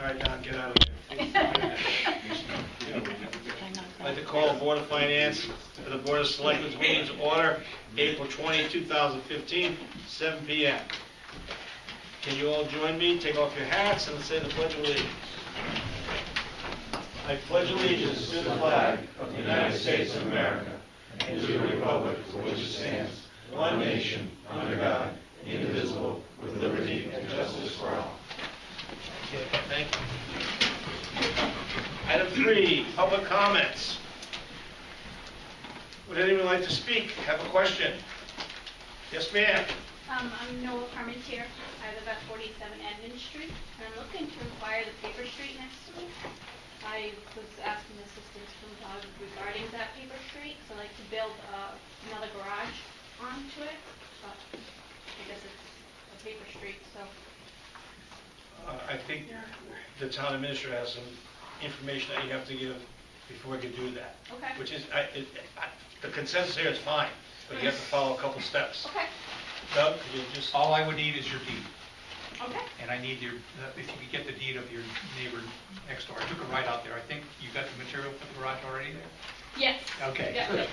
All right, Don, get out of here. I'd like to call the Board of Finance for the Board of Selectmen's meeting to order, April 20, 2015, 7 p.m. Can you all join me? Take off your hats and say the Pledge of Allegiance. I pledge allegiance to the flag of the United States of America and to the republic for which it stands, one nation, under God, indivisible, with liberty and justice for all. Okay, thank you. Item 3, public comments. Would anyone like to speak? Have a question? Yes, ma'am. I'm Noah Parmentier. I live at 47 Edmund Street, and I'm looking to acquire the paper street next to me. I was asking assistance from Doug regarding that paper street, so I'd like to build another garage onto it, but I guess it's a paper street, so. I think the town administrator has some information that you have to give before we can do that. Okay. Which is, the consensus here is fine, but you have to follow a couple steps. Okay. Doug, could you just... All I would need is your deed. Okay. And I need your, if you could get the deed of your neighbor next door. I took it right out there. I think you got the material for the garage already there? Yes. Okay. Yeah. And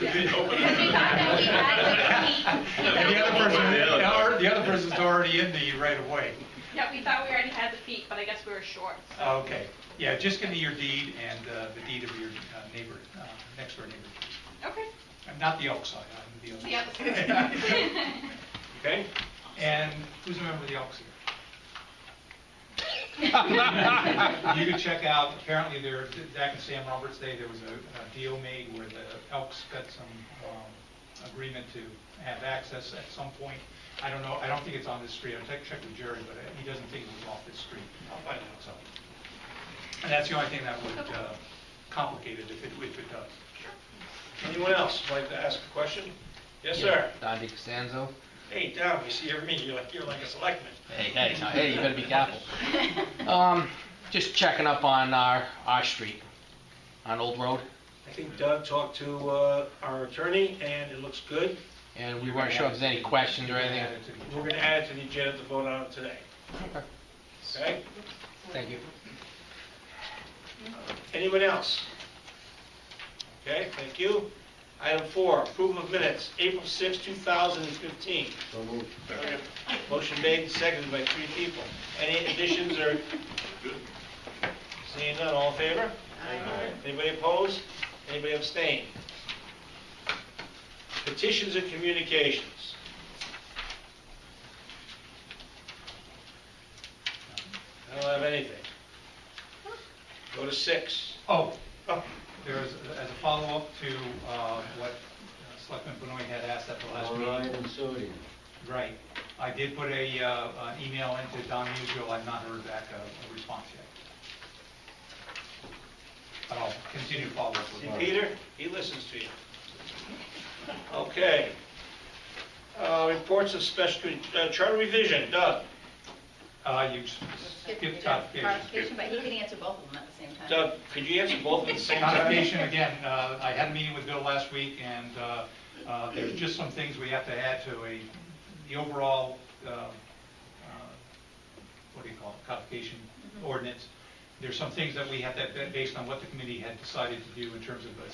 the other person's already in the right of way. Yeah, we thought we already had the feet, but I guess we were short. So. Okay. Yeah, just give me your deed and the deed of your neighbor, next door neighbor. Okay. Not the Elk side, I'm the other. The other side. Okay. And who's a member of the Elks here? You can check out, apparently there, back in Sam Roberts' day, there was a deal made where the Elks got some agreement to have access at some point. I don't know, I don't think it's on this street. I'll check with Jerry, but he doesn't think it was off this street. I'll find out. So, and that's the only thing that would complicate it if it does. Anyone else like to ask a question? Yes, sir. Don DiCostanzo. Hey, Don, we see every meeting. You're like a selectman. Hey, you better be careful. Just checking up on our street, on Old Road, I think Doug talked to our attorney, and it looks good. and we weren't sure if there's any questions or anything. We're going to add it to the agenda to vote on it today. Okay. Okay? Thank you. Anyone else? Okay, thank you. Item 4, approval of minutes, April 6, 2015. So moved. Motion made and seconded by 3 people. Any additions or? Seeing none, all in favor? Aye. Anybody opposed? Anybody abstain? Petitions and communications. I don't have anything. Go to 6. Oh, there's, as a follow-up to what Selectman Benoit had asked at the last meeting. Orion and sodium. Right. I did put an email into Don Musial. I've not heard back a response yet. But I'll continue to follow up with See, him. Peter, he listens to you. Okay. Reports of special, charter revision, Doug. You skipped codification. But he can answer both of them at the same time. Doug, could you answer both at the same time? Codification, again, I had a meeting with Bill last week, and there's just some things we have to add to the overall, what do you call it, codification ordinance. There's some things that we have to, based on what the committee had decided to do in terms of a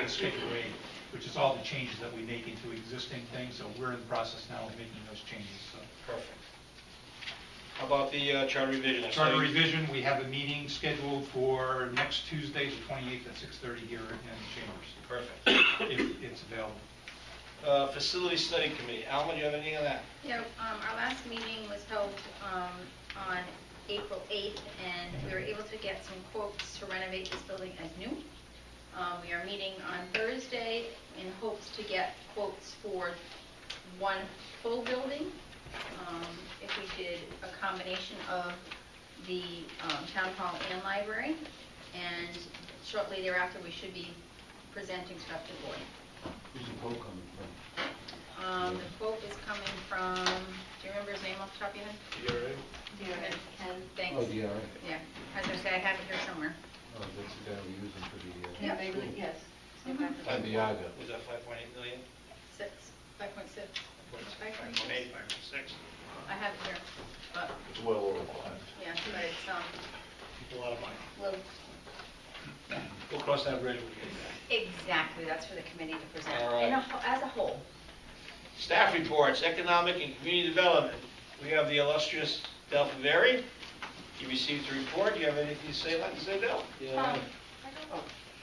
schedule A, which is all the changes that we make into existing things. So we're in the process now of making those changes. So. Perfect. How about the charter revision? Charter revision, we have a meeting scheduled for next Tuesday, the 28th at 6:30 here in the chambers. Perfect. If it's available. Facility study committee. Alma, do you have anything on that? Yeah, our last meeting was held on April 8th, and we were able to get some quotes to renovate this building as new. We are meeting on Thursday in hopes to get quotes for one full building. If we did a combination of the town hall and library, and shortly thereafter we should be presenting stuff to the board. Who's the quote coming from? The quote is coming from, do you remember his name off the top of your head? DRA? Ken, thanks. Oh, DRA. Yeah, I was going to say, I have it here somewhere. Oh, that's the guy we're using for the... Yeah, maybe, yes. And the Yaga. Was that 5.8 million? 5.6. 5.6. 5.8, 5.6. I have it here, but, It's well over 5. yeah, but it's, people a lot of money. Well, We'll cross that bridge when we get there. exactly, that's for the committee to present, All right. as a whole. Staff reports, economic and community development. We have the illustrious Del Faveri. He received a report. Do you have anything to say, like to say, Del? Yeah,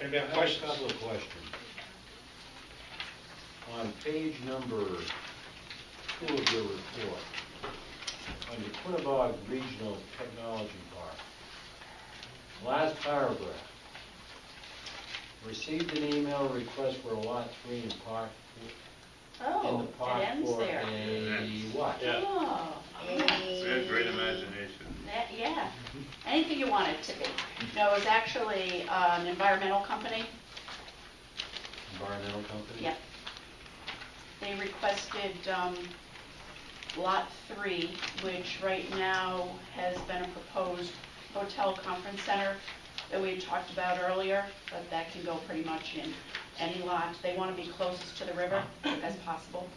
Anybody I have have a questions? couple of questions. On page number 2 of your report, under Quinnebog Regional Technology Park, last paragraph, received an email request for a lot 3 in park, in the Oh, park it ends for there. a what? Yeah. Oh, Great imagination. yeah, anything you want it to be. No, it was actually an environmental company. Environmental company? Yeah. They requested Lot 3, which right now has been a proposed hotel conference center that we had talked about earlier, but that can go pretty much in any lot. They want to be closest to the river as possible.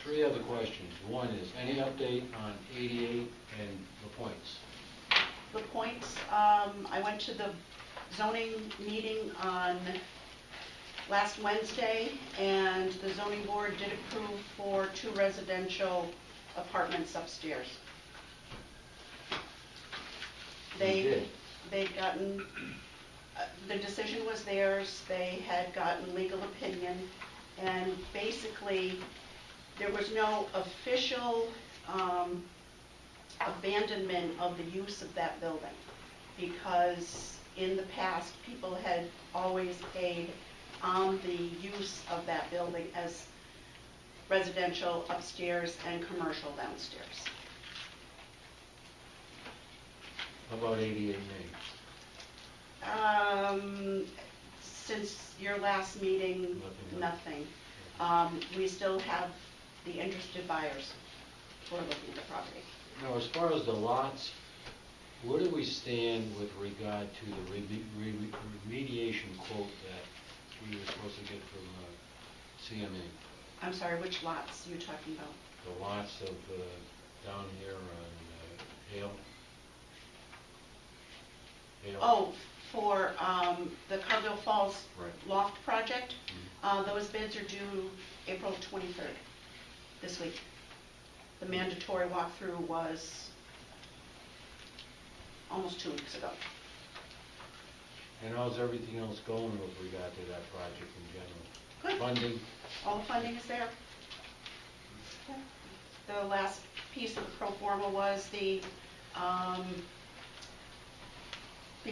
3 other questions. One is, any update on 88 and the points? The points, I went to the zoning meeting on last Wednesday, and the zoning board did approve for 2 residential apartments upstairs. They did? They'd gotten, the decision was theirs, they had gotten legal opinion, and basically, there was no official abandonment of the use of that building, because in the past, people had always paid on the use of that building as residential upstairs and commercial downstairs. How about 88 Main? Since your last meeting, Nothing. nothing. We still have the interested buyers who are looking at the property. Now, as far as the lots, where do we stand with regard to the remediation quote that we were supposed to get from CMA? I'm sorry, which lots are you talking about? The lots of down here on Hale? Hale? Oh, for the Cargill Falls Right. Loft project, those bids are due April 23rd, this week. The mandatory walkthrough was almost 2 weeks ago. And how's everything else going with regard to that project in general? Good. Funding? All the funding is there. The last piece of the pro forma was the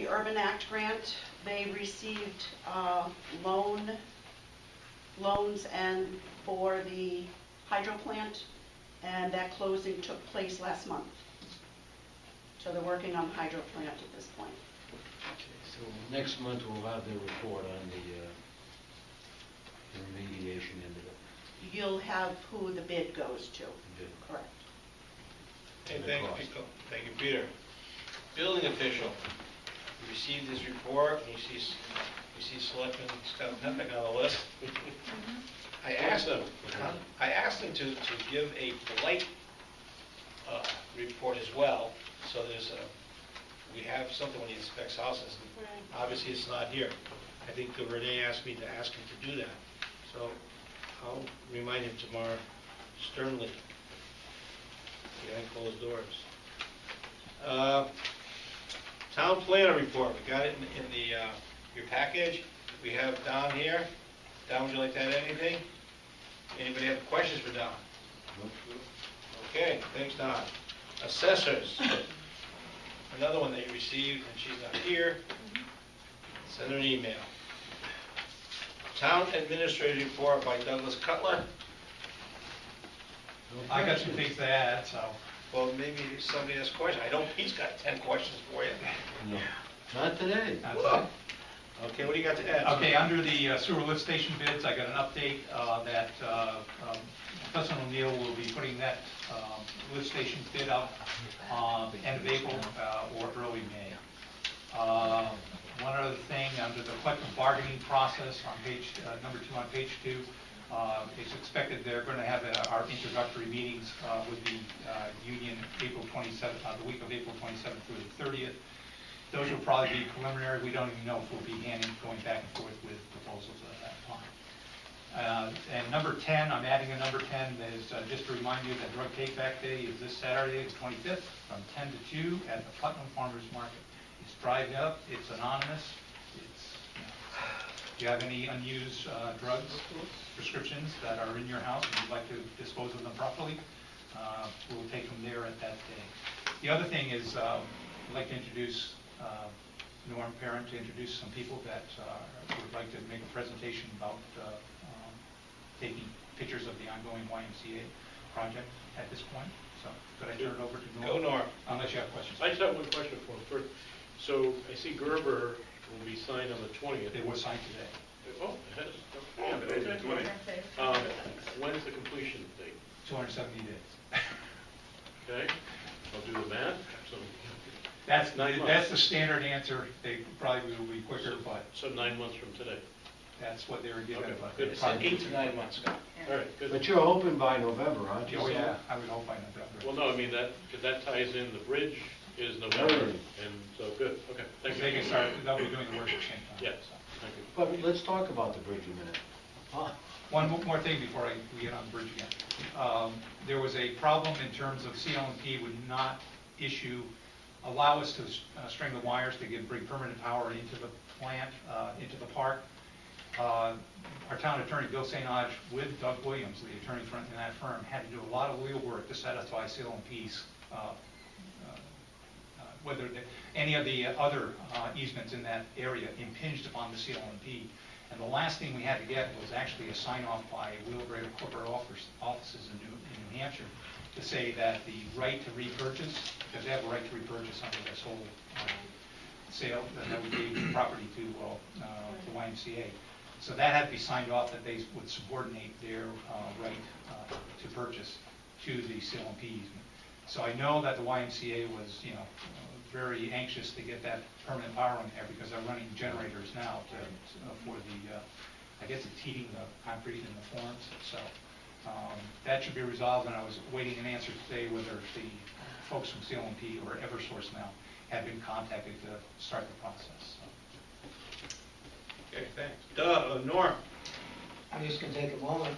Urban Act grant. They received loans and for the hydro plant, and that closing took place last month. So they're working on the hydro plant at this point. Okay, so next month we'll have the report on the remediation end of it. You'll have who the bid goes to. Bid. Correct. Hey, thank you, Peter. Building official, we received his report, and you see Selectman Scott Pennick on the list. I asked him to give a blight report as well, so we have something when he inspects houses. Obviously, it's not here. I think Renee asked me to ask him to do that, so I'll remind him tomorrow sternly, behind closed doors. Town planner report, we got it in your package. We have Don here. Don, would you like to add anything? Anybody have questions for Don? Okay, thanks, Don. Assessors, another one that you received, and she's not here. Send her an email. Town administrator report by Douglas Cutler. I got some things to add, so. Well, maybe somebody has questions. I know Pete's got 10 questions for you. No, not today. That's Whoa. it. Okay, what do you got to add? Okay, under the sewer lift station bids, I got an update that President O'Neill will be putting that lift station bid up the end of April or early May. One other thing, under the collective bargaining process on page number 2 on page 2, it's expected they're going to have our introductory meetings with the union April 27th, the week of April 27th through the 30th. those will probably be preliminary. We don't even know if we'll be going back and forth with proposals at that time. And number 10, I'm adding a number 10, that is just to remind you that Drug Take Back Day is this Saturday, the 25th, from 10 to 2 at the Putnam Farmers Market. It's drive up, it's anonymous, if you have any unused drugs, prescriptions that are in your house and you'd like to dispose of them properly, we'll take them there at that day. The other thing is, I'd like to introduce Norm Parent, to introduce some people that would like to make a presentation about taking pictures of the ongoing YMCA project at this point. So, could I turn it over to Norm? Go, Norm. Unless you have questions. I just have one question for him. First, so I see Gerber will be signed on the 20th. They were signed today. Oh, it has, yeah, Today's the okay. 20th. When's the completion date? 270 days. Okay, I'll do the math. So That's 9 months. that's the standard answer. They probably will be quicker, but So 9 months from today. that's what they were given. Okay, But good. they probably- 8 to 9 months ago. All right, good. But you're hoping by November, aren't you? Oh, yeah, I would hope by November. Well, no, I mean, because that ties in, the bridge is November, Early. and so, good, okay, thank you. They can start, they'll be doing the work at the same time. Yeah. so. Thank you. But let's talk about the bridge a minute. One more thing before we get on the bridge again. There was a problem in terms of CL&P would not allow us to string the wires to bring permanent power into the plant, into the park. Our town attorney, Bill St. Onge, with Doug Williams, the attorney in that firm, had to do a lot of legal work to satisfy CL&P's, whether any of the other easements in that area impinged upon the CL&P. And the last thing we had to get was actually a sign-off by Wheelbrader corporate offices in New Hampshire to say that the right to repurchase, because they have a right to repurchase under this whole sale, that we gave the property to the YMCA. So that had to be signed off that they would subordinate their right to purchase to the CL&P easement. So I know that the YMCA was, very anxious to get that permanent power in there because they're running generators now for the, I guess it's heating the concrete in the forms. So that should be resolved, and I was waiting an answer today whether the folks from CL&P or Eversource now have been contacted to start the process. Okay, thanks. Norm? I'm just going to take a moment.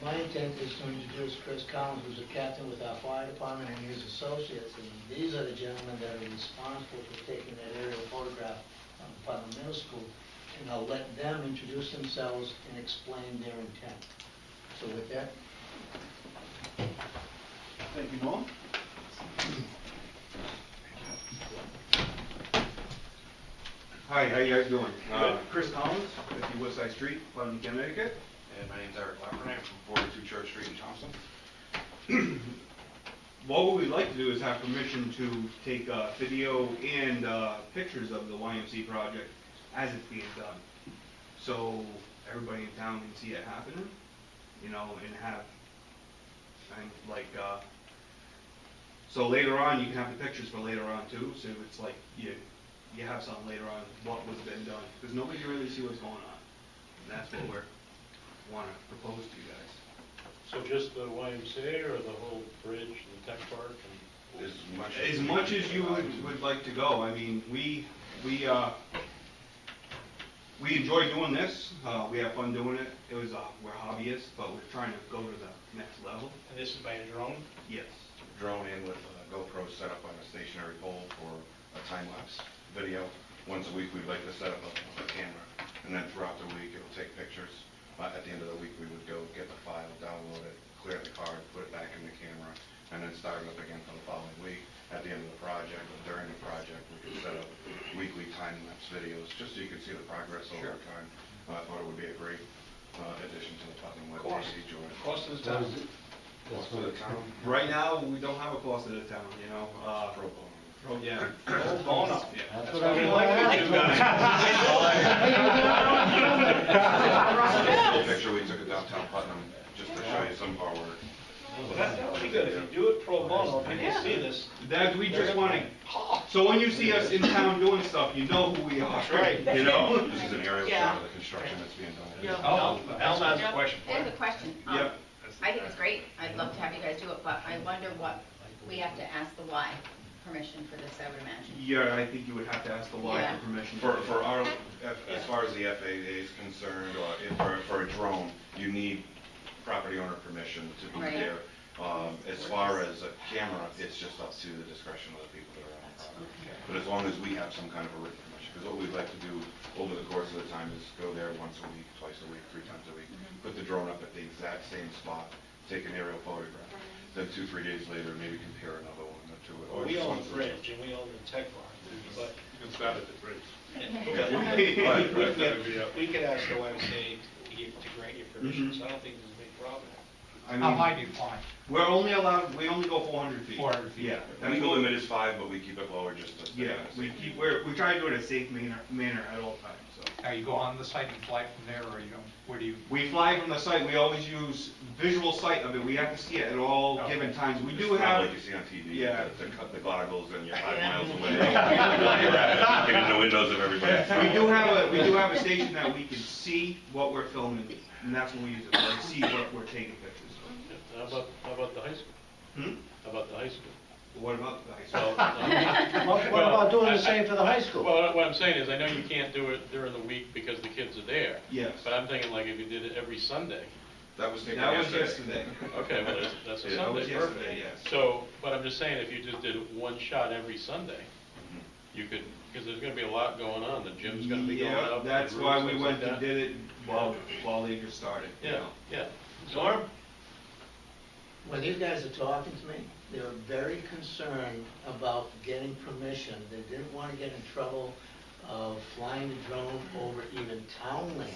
My intent is to introduce Chris Collins, who's a captain with our fire department, and his associates. And these are the gentlemen that are responsible for taking that aerial photograph on Putnam Middle School. And I'll let them introduce themselves and explain their intent. So with that. Thank you, Norm. Hi, how you guys doing? Chris Collins, 50 Woodside Street, Putnam, Connecticut. And my name's Eric Lafferty. I'm from 42 Church Street in Thompson. What we'd like to do is have permission to take video and pictures of the YMC project as it's being done. So everybody in town can see it happening, and have, so later on you can have the pictures for later on too, so it's like you have something later on what was been done, because nobody can really see what's going on. And that's what we're want to propose to you guys. So just the YMCA or the whole bridge, the tech park? And As much as you would like to go. I mean, we enjoy doing this. We have fun doing it. We're hobbyists, but we're trying to go to the next level. And this is by a drone? Yes. Drone in with a GoPro set up on a stationary pole for a time-lapse video. Once a week we'd like to set up a camera, and then throughout the week it'll take pictures. At the end of the week we would go get the file, download it, clear the card, put it back in the camera, and then start it up again for the following week. At the end of the project or during the project we could set up weekly time-lapse videos just so you could see the progress over time. I thought it would be a great addition to the Putnam Web TV joint. Cost of the town? Cost to the town? Right now, we don't have a cost to the town, Pro bono. Yeah. Pro bono. Yeah. That's what what we I like want. to do, A picture we took of downtown Putnam just to show you some of our work. Well, that would be good. If you do it pro bono, people see this. That we just want to. So when you see us in town doing stuff, you know who we are. That's right. You know. This is an aerial shot of the construction that's being done. Al has a question for I have you. a question. Yeah. I think it's great. I'd love to have you guys do it, but I wonder what we have to ask the why. permission for this, I would imagine. Yeah, I think you would have to ask the Y Yeah. for permission. For our, as far as the FAA is concerned, or for a drone, you need property owner permission to be Right. there. As far as a camera, it's just up to the discretion of the people that are on the property. But as long as we have some kind of a written permission, because what we'd like to do over the course of the time is go there once a week, twice a week, 3 times a week, put the drone up at the exact same spot, take an aerial photograph. Then 2-3 days later, maybe compare another one to it. Or We just own once the a week. bridge and we own the tech farm, but You can start at the bridge. we could ask the YMCA to grant you permission, so I don't think there's a big problem. I How mean, high do you climb? we only go 400 feet. 400 feet. Yeah. The legal limit is 5, but we keep it lower just to. Yeah, we try to do it in a safe manner at all times, so. Now, you go on the site and fly from there, or you don't, where do you? We fly from the site, we always use visual sight of it, we have to see it at all Okay. given times. We It's do not have, like you see on TV. Yeah. To cut the goggles and you're 5 miles away. Get in the windows of everybody. we do have a station that we can see what we're filming, and that's when we use it, like see what we're taking pictures How about the high school? of. How about the high school? What about the high school? What about doing the same for the high school? Well, what I'm saying is, I know you can't do it during the week because the kids are there. Yes. But I'm thinking like if you did it every Sunday. That was taken That was yesterday. yesterday. Okay, well, that's a Yeah, That was Sunday. yesterday, yes. So, but I'm just saying, if you just did one shot every Sunday, you could, because there's gonna be a lot going on, the gym's gonna be going Yeah, up. the that's roofs, why we things went like and that. did it while they just started, you Yeah, know. yeah. Norm? When these guys are talking to me, they were very concerned about getting permission. They didn't want to get in trouble of flying the drone over even town land.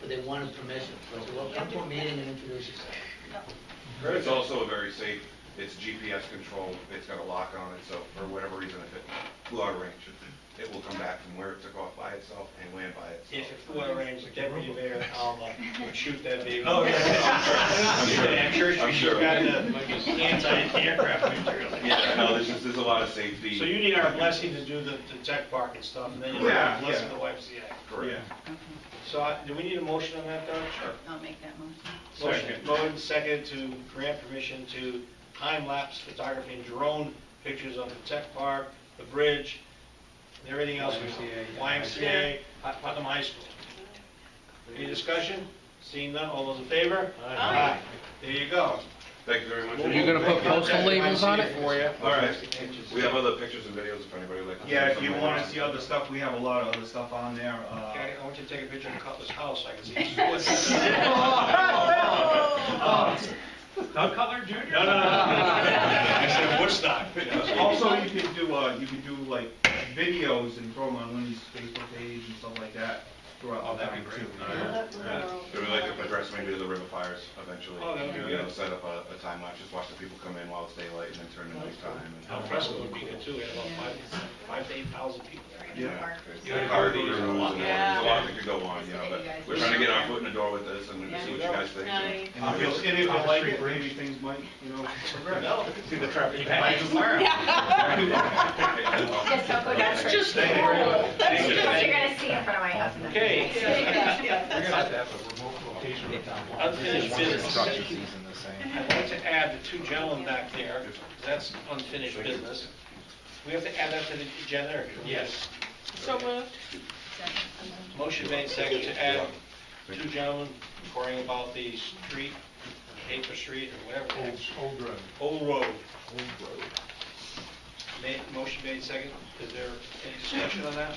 But they wanted permission. So I said, well, come to a meeting and introduce yourself. It's also a very safe, it's GPS controlled, it's got a lock on it, so for whatever reason, if it flew out of range, it will come back from where it took off by itself and land by itself. If it flew out of range, the deputy mayor, would shoot that baby. Oh, yeah. I'm sure I'm she's sure. got the anti-aircraft material. Yeah, no, there's a lot of safety. So you need our blessing to do the tech park and stuff, and then you need Yeah, our blessing yeah. of the YMCA. Correct. Yeah. So, do we need a motion on that, Doug? Sure. I'll make that motion. Motion, voted second to grant permission to time-lapse photography and drone pictures of the tech park, the bridge, and everything else. YMCA, Putnam High School. Any discussion? Seeing none, all those in favor? Aye. There you go. Thank you very much. Are you gonna put postal labels on it? For you. All right. We have other pictures and videos if anybody would like to. Yeah, see if you some. want to see other stuff, we have a lot of other stuff on there. Okay, I want you to take a picture of Cutler's house so I can see. Doug Cutler Jr.? No. I said Woodstock. Also, you can do like videos and throw them on Wendy's Facebook page and stuff like that throughout Oh, the that'd time be too. great. We would like to address maybe to the river fires eventually. Oh, that would be You know, good. set up a time lapse, just watch the people come in while it's daylight and then turn to nighttime. Al fresco would be good too, we have about 5,000 to 8,000 people there. Yeah. Car crews and there's a Yeah. lot that could go on, you know, but we're trying to get our foot in the door with this and see what you guys think. Nice. And if you like it, maybe things might, you know, progress. See the traffic. That's just That's what you're gonna see in front of my house. Okay. We're gonna have to have a remote location of town. Unfinished business. Construction season the same. I'd like to add the 2 gentlemen back there, that's unfinished business. We have to add that to the agenda, or? Yes. So moved. Motion made second to add 2 gentlemen inquiring about the street, Paper Street, or whatever. the heck. Old road. Old Road. Motion made second, is there any discussion on that?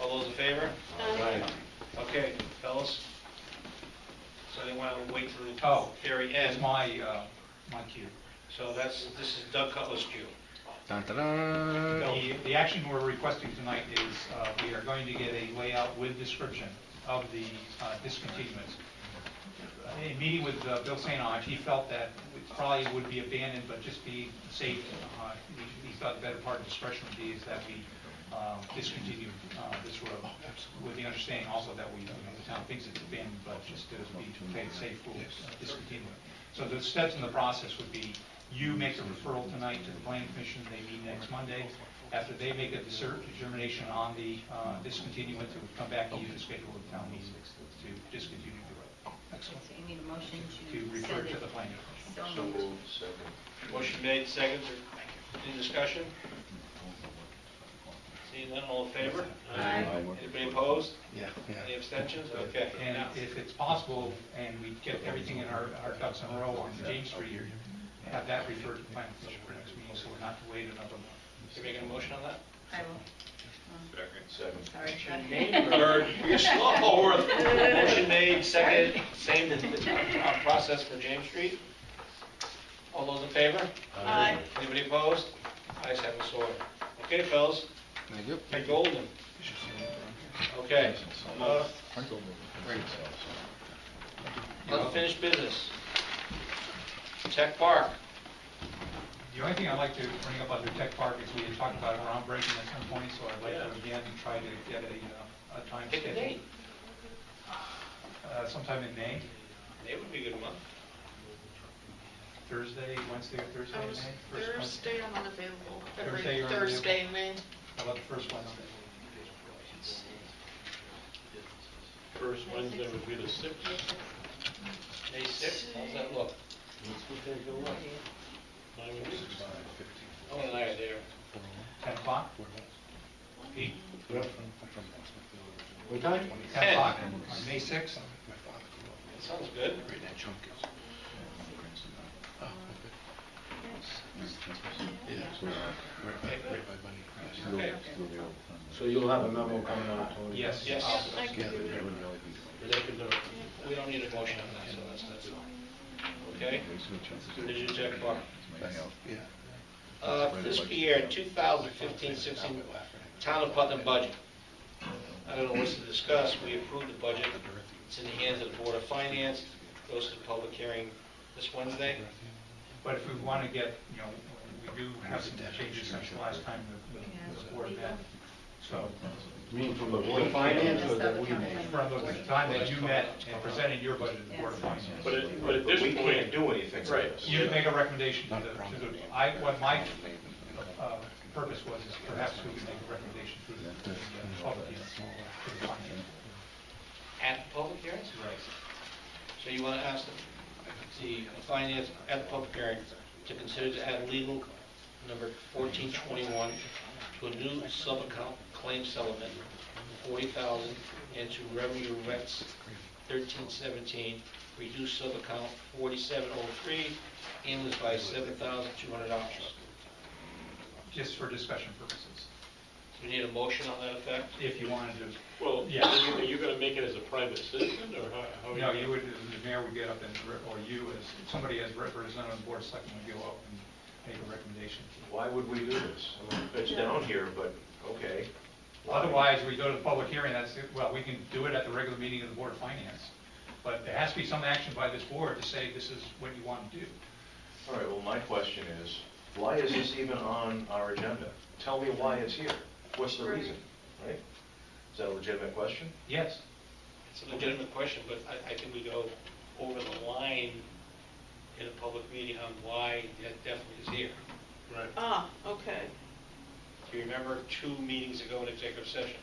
All those in favor? Okay, fellas. So they want to wait till the Oh, very It's end. my cue. So this is Doug Cutler's cue. Dun, dun, dun. The action we're requesting tonight is, we are going to get a layout with description of the discontinuance. In meeting with Bill St. Onge, he felt that it probably would be abandoned, but just be safe. He thought the better part of discretion would be is that we discontinue this road, with the understanding also that we, the town thinks it's abandoned, but just to be safe, we'll discontinue it. So the steps in the process would be, you make a referral tonight to the planning commission, they meet next Monday. After they make a determination on the discontinuance, it would come back to you to schedule a town meeting to discontinue the road. So you need a motion To to refer send to it. the planning. So moved. Motion made second Any discussion? Seeing none, all in favor? Aye. Anybody opposed? Yeah. Any abstentions? Okay. And if it's possible, and we get everything in our ducks in a row on James Street, have that referred to the planning commission for next meeting, so we're not to wait another month. You making a motion on that? I will. Second. Sorry. Or, you're slow. Motion made, second, same process for James Street. All those in favor? Aye. Anybody opposed? Ayes have it, so ordered. Okay, fellas? Thank you. You're golden. Okay. Unfinished business. Tech Park. The only thing I'd like to bring up under Tech Park is we had talked about groundbreaking at some point, so I'd like to again try to get a time Pick a schedule. date. Sometime in May, May would be a good month. Thursday, Wednesday or Thursday in May? First Wednesday. Thursday, I'm unavailable. Thursday, you're Every Thursday in May. How about the first Wednesday? First Wednesday would be the 6th. May 6th, how's that look? Time would be 6th. Oh, and I are there. 10 o'clock? Pete? What time? 10 o'clock on May 6th? That sounds good. Okay. So you'll have a memo coming out, Tony? Yes. Yes. I can do it. They can do it. We don't need a motion on that, so that's fine. Okay? Digital Tech Park. Fiscal year 2015-16, Town of Putnam budget. I don't know what's to discuss. We approved the budget. It's in the hands of the Board of Finance. Goes to public hearing this Wednesday. But if we want to get, we do have some changes since the last time the board met. So, You mean from the Board of Finance or that we made? from the time that you met and presented your budget to the Board of Finance. But at this We point, can't do anything. right, You make a recommendation to the, what my purpose was, is perhaps we could make a recommendation to the public, to the finance. At the public hearings? Right. So you want to ask the finance at the public hearing to consider to add legal number 1421 to a new sub-account claim settlement, 40,000, and to revenue rents 1317, reduce sub-account 4703, ambulance by $7,200. Just for discussion purposes, We need a motion on that effect? if you wanted to. well, Yeah. are you going to make it as a private citizen, or how? No, you would, the mayor would get up and, or you as, somebody as representative of the board of selectmen would go up and make a recommendation. Why would we do this? I mean, it's down here, but, okay. Otherwise, we go to the public hearing, well, we can do it at the regular meeting of the Board of Finance. But there has to be some action by this board to say this is what you want to do. All right, well, my question is, why is this even on our agenda? Tell me why it's here. What's the reason, right? Is that a legitimate question? Yes. It's a legitimate question, but I think we go over the line in a public meeting on why that definitely is here. Right. Ah, okay. Do you remember 2 meetings ago in executive session?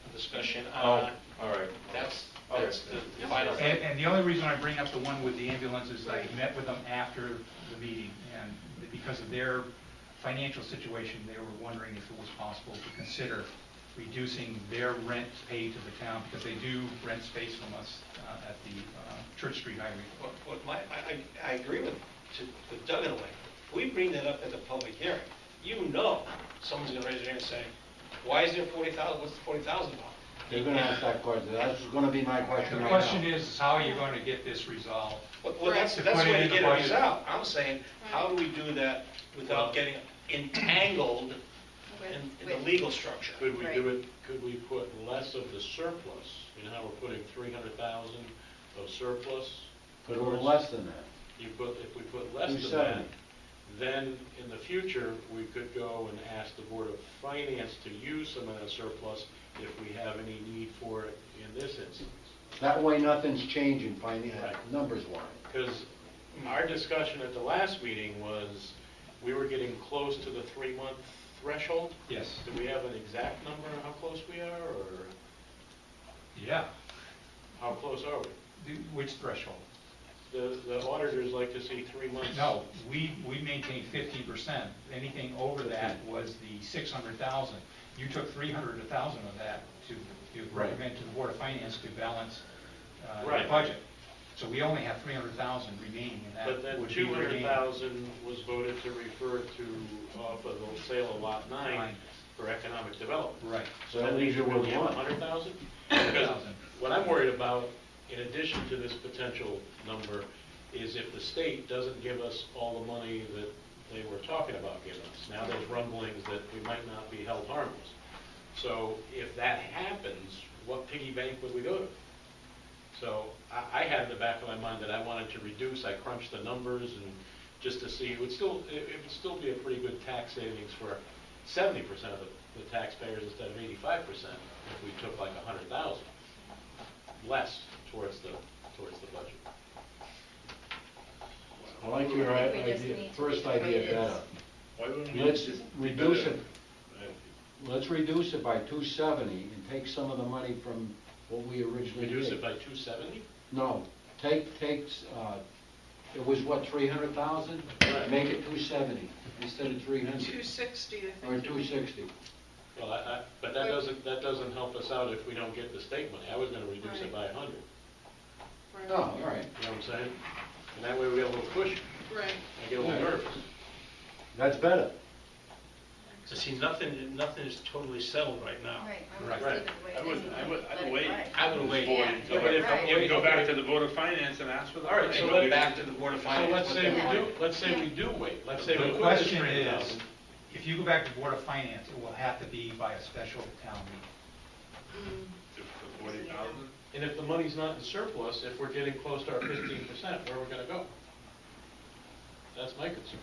A discussion Oh, on, all right. that's the final thing. And the only reason I bring up the one with the ambulance is I met with them after the meeting, and because of their financial situation, they were wondering if it was possible to consider reducing their rent paid to the town, because they do rent space from us at the Church Street Highway. I agree with Doug in a way. If we bring that up at the public hearing, someone's going to raise their hand and say, why is there 40,000, what's the 40,000 about? They're gonna ask that question, that's gonna be my question The right question now. is, how are you going to get this resolved? Well, that's To the put it way to in the get it budget. resolved. I'm saying, how do we do that without getting entangled in the legal structure? Could we do it, could we put less of the surplus? You know how we're putting 300,000 of surplus? Put a little less than that. If we put less than 270. that, then in the future, we could go and ask the Board of Finance to use some of that surplus if we have any need for it in this instance. That way nothing's changing numbers wise. Because our discussion at the last meeting was, we were getting close to the 3-month threshold. Yes. Do we have an exact number of how close we are, or Yeah. how close are we? Which threshold? the auditors like to see 3 months. No, we maintain 50%. Anything over that was the 600,000. You took 300,000 of that to recommend to the Board of Finance to balance the Right. budget. So we only have 300,000 remaining in that. But then would be remaining. 200,000 was voted to refer to off of the sale of Lot 9 for economic development. Right. So that leaves you with 100,000? Because 100,000. what I'm worried about, in addition to this potential number, is if the state doesn't give us all the money that they were talking about giving us. Now there's rumblings that we might not be held harmless. So if that happens, what piggy bank would we go to? So I had in the back of my mind that I wanted to reduce. I crunched the numbers and just to see, it would still be a pretty good tax savings for 70% of the taxpayers instead of 85% if we took like 100,000 less towards the budget. I like your I think we just idea, need to first leave it idea the way it better. is. Why wouldn't we Let's just reduce better? it, let's reduce it by 270 and take some of the money from what we originally did. Reduce it by 270? No, take, it was what, 300,000? Right. Make it 270 instead of 300, 260, I think. or 260. Well, but that doesn't help us out if we don't get the state money. I was gonna reduce it by 100. Right. Oh, all right, You know what I'm saying? And that way we get a little cushion. Right. I get a little nervous. that's better. So see, nothing is totally settled right now. Right, I would Right. just leave it the way I it would- is and I would- let I'd it wait. ride. I would wait. Yeah, Yeah, but if right. You go back to the Board of Finance and ask for the. All right, so And go back to the Board of So Finance. let's say Yeah. we do wait. Let's say we The put this question 300,000. is, if you go back to the Board of Finance, it will have to be by a special town meeting. Mm. 40,000? And if the money's not in surplus, if we're getting close to our 15%, where are we gonna go? That's my concern.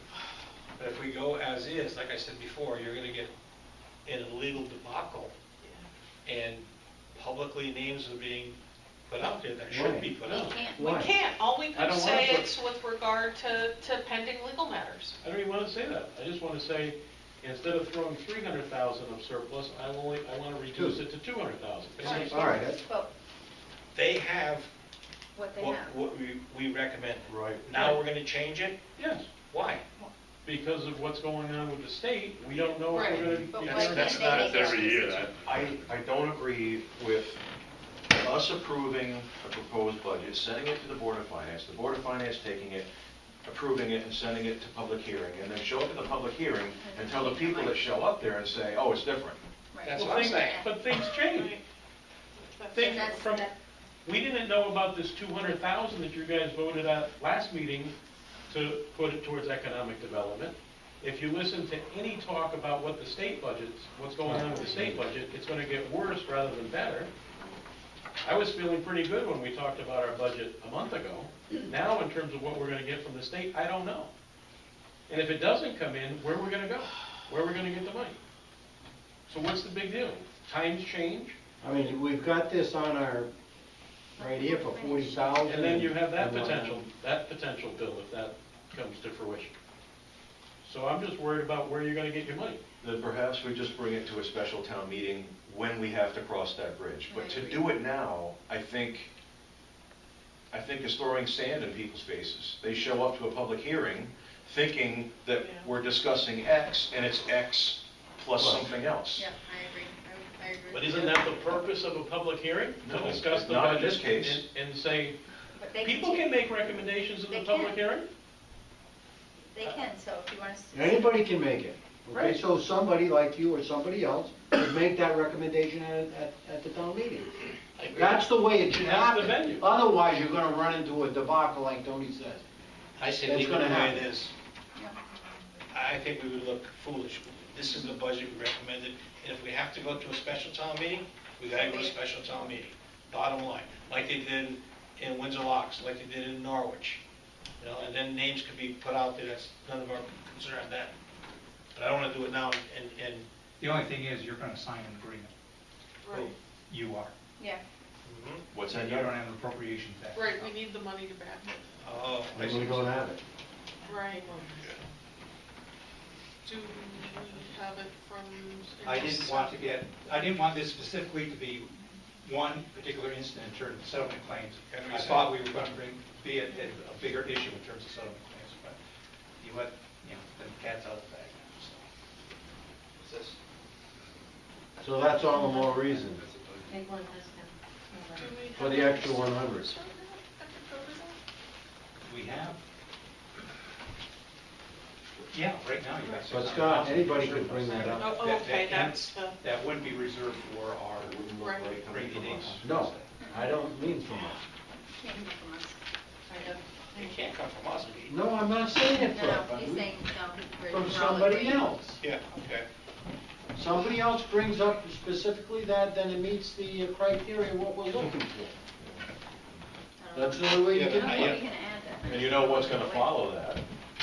But if we go as is, like I said before, you're gonna get in a legal debacle, and publicly names are being put out there that shouldn't be put We out. can't. We Why? can't, all we I could don't wanna say put- it's with regard to pending legal matters. I don't even wanna say that. I just wanna say, instead of throwing 300,000 of surplus, I wanna reduce it to 200,000. Right. All right, that's, Well, They have what they what have. we recommend. Right. Now we're gonna change it? Yes, Why? because of what's going on with the state, we don't know if Right. we're But gonna. why That's can't not they us make every that year, decision? that. I don't agree with us approving a proposed budget, sending it to the Board of Finance, the Board of Finance taking it, approving it and sending it to public hearing, and then show up at the public hearing and tell the people that show up there and say, oh, it's different. Right. That's Well, what I'm things- saying. But things change. That's- Things That's- from, that- we didn't know about this 200,000 that you guys voted at last meeting to put it towards economic development. If you listen to any talk about what the state budgets, what's going on with the state budget, it's gonna get worse rather than better. I was feeling pretty good when we talked about our budget a month ago. Now, in terms of what we're gonna get from the state, I don't know. And if it doesn't come in, where are we gonna go? Where are we gonna get the money? So what's the big deal? Times change, I mean, we've got this on our, right here for 40,000. and then you have that and, potential bill if that comes to fruition. So I'm just worried about where you're gonna get your money. Then perhaps we just bring it to a special town meeting when we have to cross that bridge. But to do it now, I think is throwing sand in people's faces. They show up to a public hearing thinking that Yeah. we're discussing X, and it's X plus Well, something else. Yeah, I agree. I agree. But isn't that the purpose of a public hearing? To No, discuss the not in budget this case. and say, But they people can make recommendations in the They public can. hearing? They can, so if you want to. Anybody can make it. Okay, Right. so somebody like you or somebody else would make that recommendation at the town meeting. That's the way it should That's the happen. venue. Otherwise, you're gonna run into a debacle like Tony says. I say That's leave it the gonna way happen. it is. I think we would look foolish. This is the budget we recommended, and if we have to go to a special town meeting, we gotta go to a special town meeting. Bottom line, like they did in Windsor Locks, like they did in Norwich. You know, and then names could be put out there, that's none of our concern then. But I don't wanna do it now and, The only thing is, you're gonna sign an agreement. Right, You are. Yeah. What's And that you year? don't have an appropriation tax. right, we need the money to back it. oh. I And see. we don't have it. Right. Do we have it from? I didn't want this specifically to be one particular incident in terms of settlement claims. I thought we were going to be a bigger issue in terms of settlement claims, but you let, the cat's out of the bag now, so. What's this? So that's all the more reason for the extra 100. We have. Yeah, right now you have. But Scott, anybody could bring that up. Oh, okay, that's the, That wouldn't be reserved for our Right. rainy days. No, I don't mean from us. Can't come from us. It can't come from us. No, I'm not saying it No, he's saying, no. from somebody else. Yeah, okay. Somebody else brings up specifically that, then it meets the criteria of what we're looking for. That's the only way you Yeah, can but do We it. can add that. And you know what's going to follow that?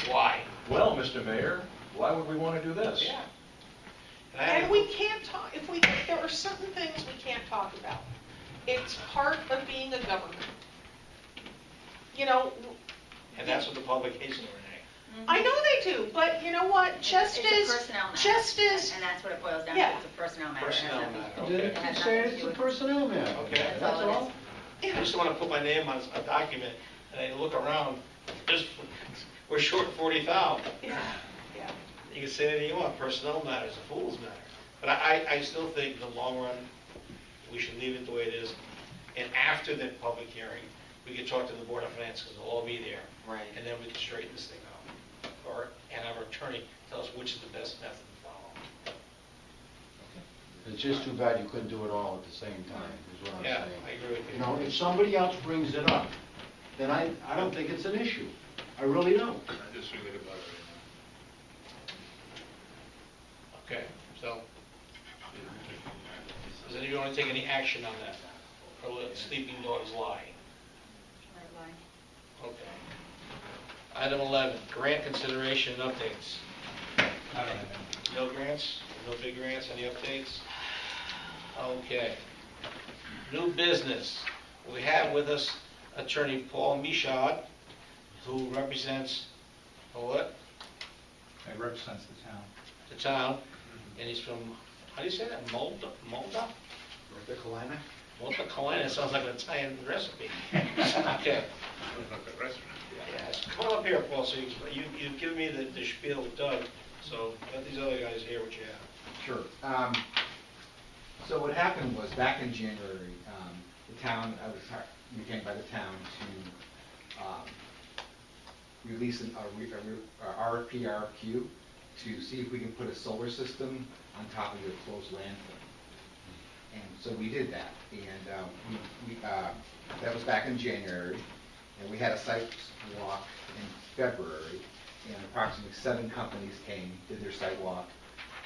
Why? Well, Mr. Mayor, why would we want to do this? Yeah. and we can't talk, there are certain things we can't talk about. It's part of being a government. And that's what the public hates, Renee. I know they do, but you know what, It's a personnel matter. just as, And that's what it boils down Yeah. to, it's a personnel matter. It has Personnel nothing- matter, Then okay. it can say it's a personnel matter. Okay. That's That's all it all. is. I just want to put my name on a document, and I look around, we're short 40,000. yeah. You can say anything you want, personnel matters, a fool's matter. But I still think in the long run, we should leave it the way it is. And after the public hearing, we can talk to the Board of Finance, because they'll all be there. Right. And then we can straighten this thing out. And our attorney tell us which is the best method to follow. It's just too bad you couldn't do it all at the same time, is what I'm Yeah, saying. I agree with you. You know, if somebody else brings it up, then I don't think it's an issue. I really don't. Okay, so, does anybody want to take any action on that? Or let sleeping dogs lie? Okay. Item 11, grant consideration and updates. I don't have any. No grants? No big grants? Any updates? Okay. New business. We have with us Attorney Paul Michaud, who represents, what? It represents the town. The town, and he's from, how do you say that, Molda? North Carolina? Molda, Carolina, sounds like an Italian recipe. Okay. Yeah, come on up here, Paul, so you've given me the spiel with Doug, so let these other guys hear what you have. Sure. So what happened was, back in January, the town, we came by the town to release an RFP, RFQ, to see if we can put a solar system on top of your closed landfill. And so we did that, and that was back in January, and we had a site walk in February, and approximately 7 companies came, did their site walk,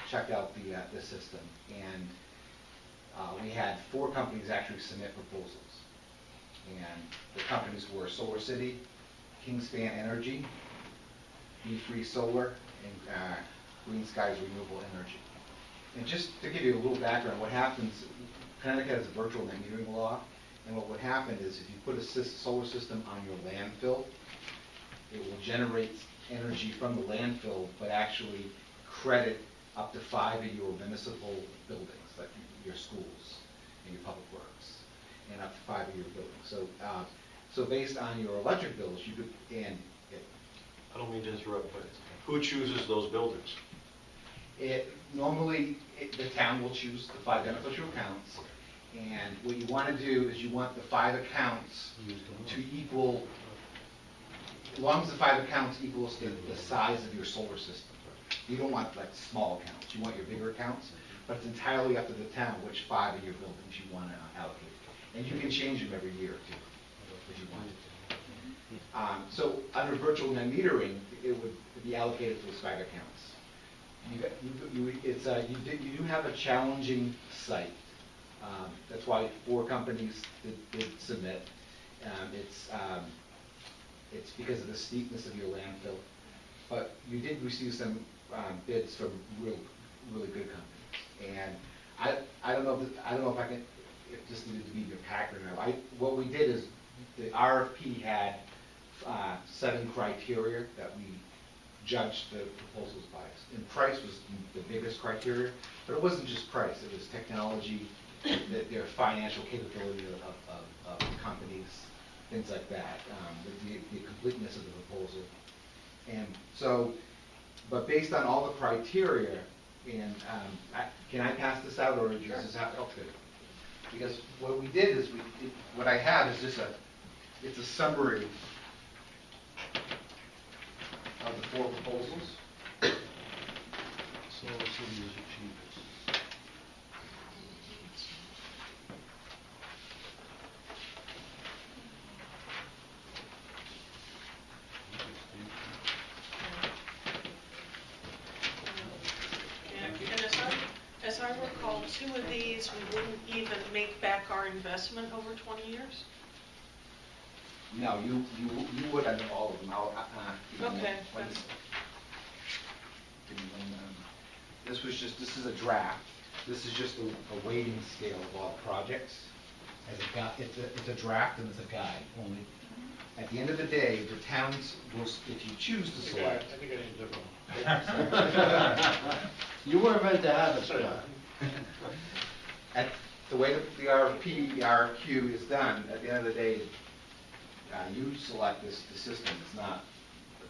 checked out the system, and we had 4 companies actually submit proposals. And the companies were Solar City, Kingspan Energy, B3 Solar, and Green Skies Renewable Energy. And just to give you a little background, what happens, Connecticut has a virtual net metering law, and what would happen is if you put a solar system on your landfill, it will generate energy from the landfill, but actually credit up to 5 of your municipal buildings, like your schools and your public works, and up to 5 of your buildings. So based on your electric bills, you could, I don't mean to interrupt, but who chooses those buildings? Normally, the town will choose the 5 beneficial accounts, and what you want to do is you want the 5 accounts to equal, as long as the 5 accounts equals the size of your solar system. You don't want like small accounts, you want your bigger accounts, but it's entirely up to the town which 5 of your buildings you want to allocate. And you can change them every year too, if you want to. So under virtual net metering, it would be allocated to those 5 accounts. You do have a challenging site. That's why 4 companies did submit. It's because of the steepness of your landfill. But you did receive some bids from really good companies. And I don't know if I can, if this needed to be your pack or not. What we did is the RFP had 7 criteria that we judge the proposals by. And price was the biggest criteria, but it wasn't just price, it was technology, their financial capability of companies, things like that, the completeness of the proposal. And so, but based on all the criteria, and can I pass this out, or does this have, okay. Because what we did is, what I have is just it's a summary of the 4 proposals. Solar City is the cheapest. And as I recall, 2 of these, we wouldn't even make back our investment over 20 years? No, you would under all of them. Okay. This is a draft. This is just a weighting scale of all projects. It's a draft and it's a guide only. At the end of the day, the towns will, if you choose to select. I think I need a different one. You weren't meant to have it, sir. At the way that the RFQ is done, at the end of the day, you select the system. It's not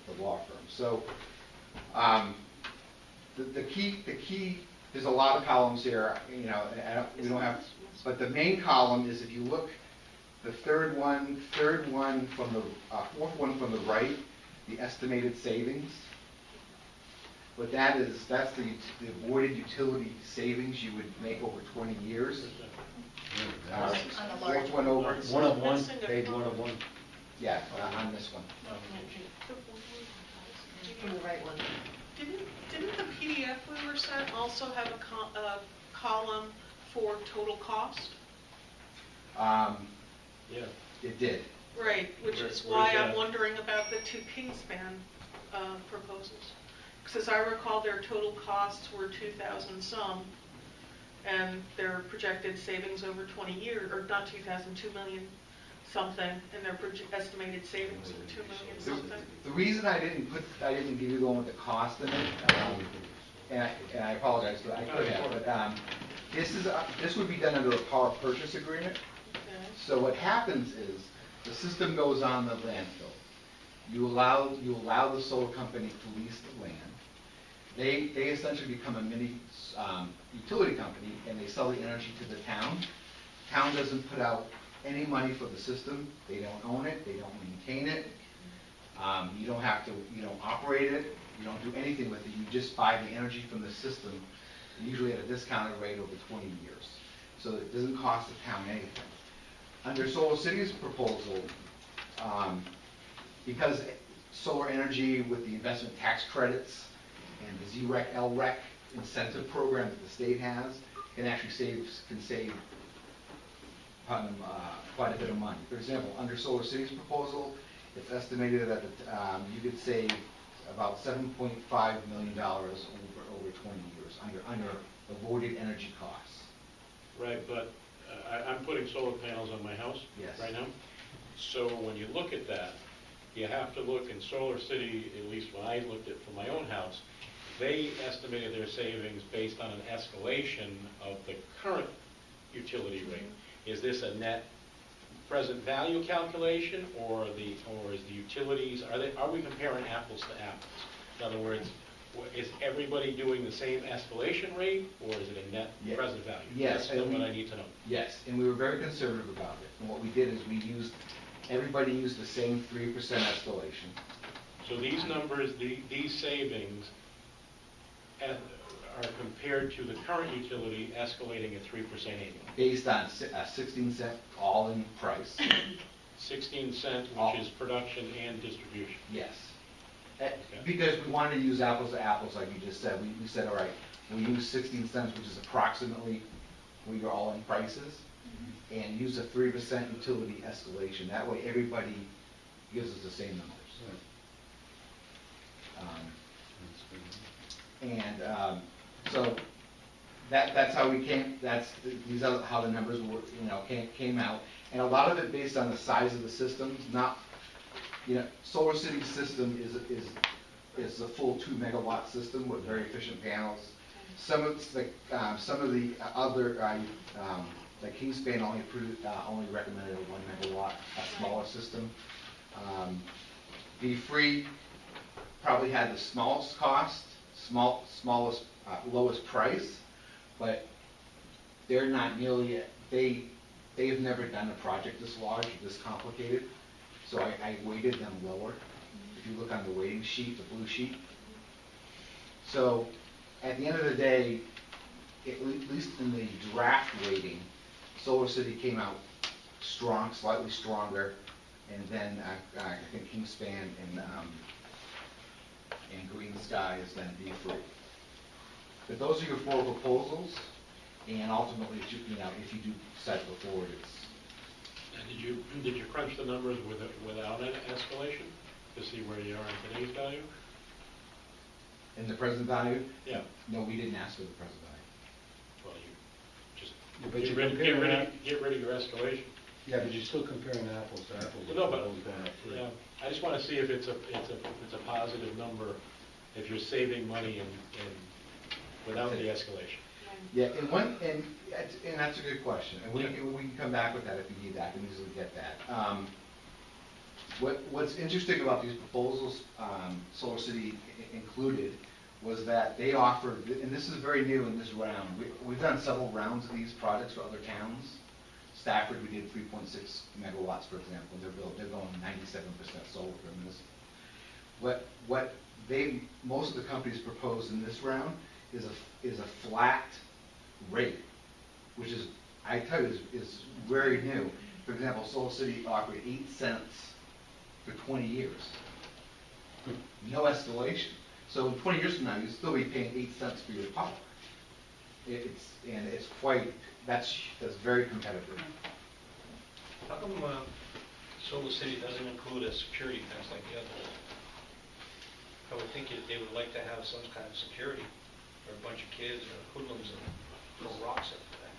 the law firm. So the key. There's a lot of columns here. You know, we don't have. But the main column is, if you look, the third one from the fourth one from the right, the estimated savings. What that is, that's the avoided utility savings you would make over 20 years. On the large Fourth one over. One of one, page 1 of 1. Yeah, on this one. On the right one. Didn't the PDF we were sent also have a column for total cost? Yeah. It did. Right, which is why I'm wondering about the 2 Kingspan proposals. Because as I recall, their total costs were 2,000 some, and their projected savings over 20 years, or not 2,000, 2 million something, and their estimated savings of 2 million something. The reason I didn't give you the one with the cost in it, and I apologize, but I could have, but this would be done under a power purchase agreement. Okay. So what happens is, the system goes on the landfill. You allow the solar company to lease the land. They essentially become a mini utility company, and they sell the energy to the town. Town doesn't put out any money for the system. They don't own it. They don't maintain it. You don't have to. You don't operate it. You don't do anything with it. You just buy the energy from the system, usually at a discounted rate over 20 years. So it doesn't cost the town anything. Under Solar City's proposal, because solar energy with the investment tax credits and the ZREC, LREC incentive program that the state has can actually save quite a bit of money. For example, under Solar City's proposal, it's estimated that you could save about $7.5 million over 20 years under avoided energy costs. Right, but I'm putting solar panels on my house right now. So when you look at that, you have to look in Solar City, at least when I looked at for my own house, they estimated their savings based on an escalation of the current utility rate. Is this a net present value calculation, or is the utilities, are we comparing apples to apples? In other words, is everybody doing the same escalation rate, or is it a net present value? Yes. That's what I need to know. Yes, and we were very conservative about it. And what we did is everybody used the same 3% escalation. So these numbers, these savings are compared to the current utility escalating at 3% annually. Based on a 16-cent all-in price. 16 cents, which is production and distribution. Yes. Because we wanted to use apples to apples, like you just said. We said, all right, we'll use 16 cents, which is approximately what your all-in price is, and use a 3% utility escalation. That way, everybody gives us the same numbers. So that's how we came. These are how the numbers were, came out, and a lot of it based on the size of the systems. Not, Solar City's system is is a full 2 megawatt system with very efficient panels. Some of the other, like Kingspan only recommended a 1 megawatt, a smaller system. Be Free probably had the smallest cost, smallest, lowest price, but they're not nearly, they've never done a project this large, this complicated, so I weighted them lower. If you look on the weighting sheet, the blue sheet. So at the end of the day, at least in the draft weighting, Solar City came out strong, slightly stronger, and then I think Kingspan and Green Skies, then Be Free. But those are your 4 proposals, and ultimately, you know, if you do decide to go forward, it's. And did you crunch the numbers without an escalation to see where you are in today's value? In the present value? Yeah. No, we didn't ask for the present value. Well, you just But you get rid of your escalation. Yeah, but you're still comparing apples to apples. Well, no, but Apples going up three. yeah, I just want to see if it's a positive number, if you're saving money and without the escalation. Yeah, and that's a good question, and we can come back with that if you need that. I can easily get that. What's interesting about these proposals, Solar City included, was that they offered, and this is very new in this round. We've done several rounds of these projects for other towns. Stafford, we did 3.6 megawatts, for example. They're going 97% solar from this. What most of the companies proposed in this round is a flat rate, which is, I tell you, is very new. For example, Solar City offered 8 cents for 20 years. No escalation. So 20 years from now, you'll still be paying 8 cents for your power. It's quite, that's very competitive. How come Solar City doesn't include a security fence like the others? I would think they would like to have some kind of security for a bunch of kids or hoodlums and throw rocks at that.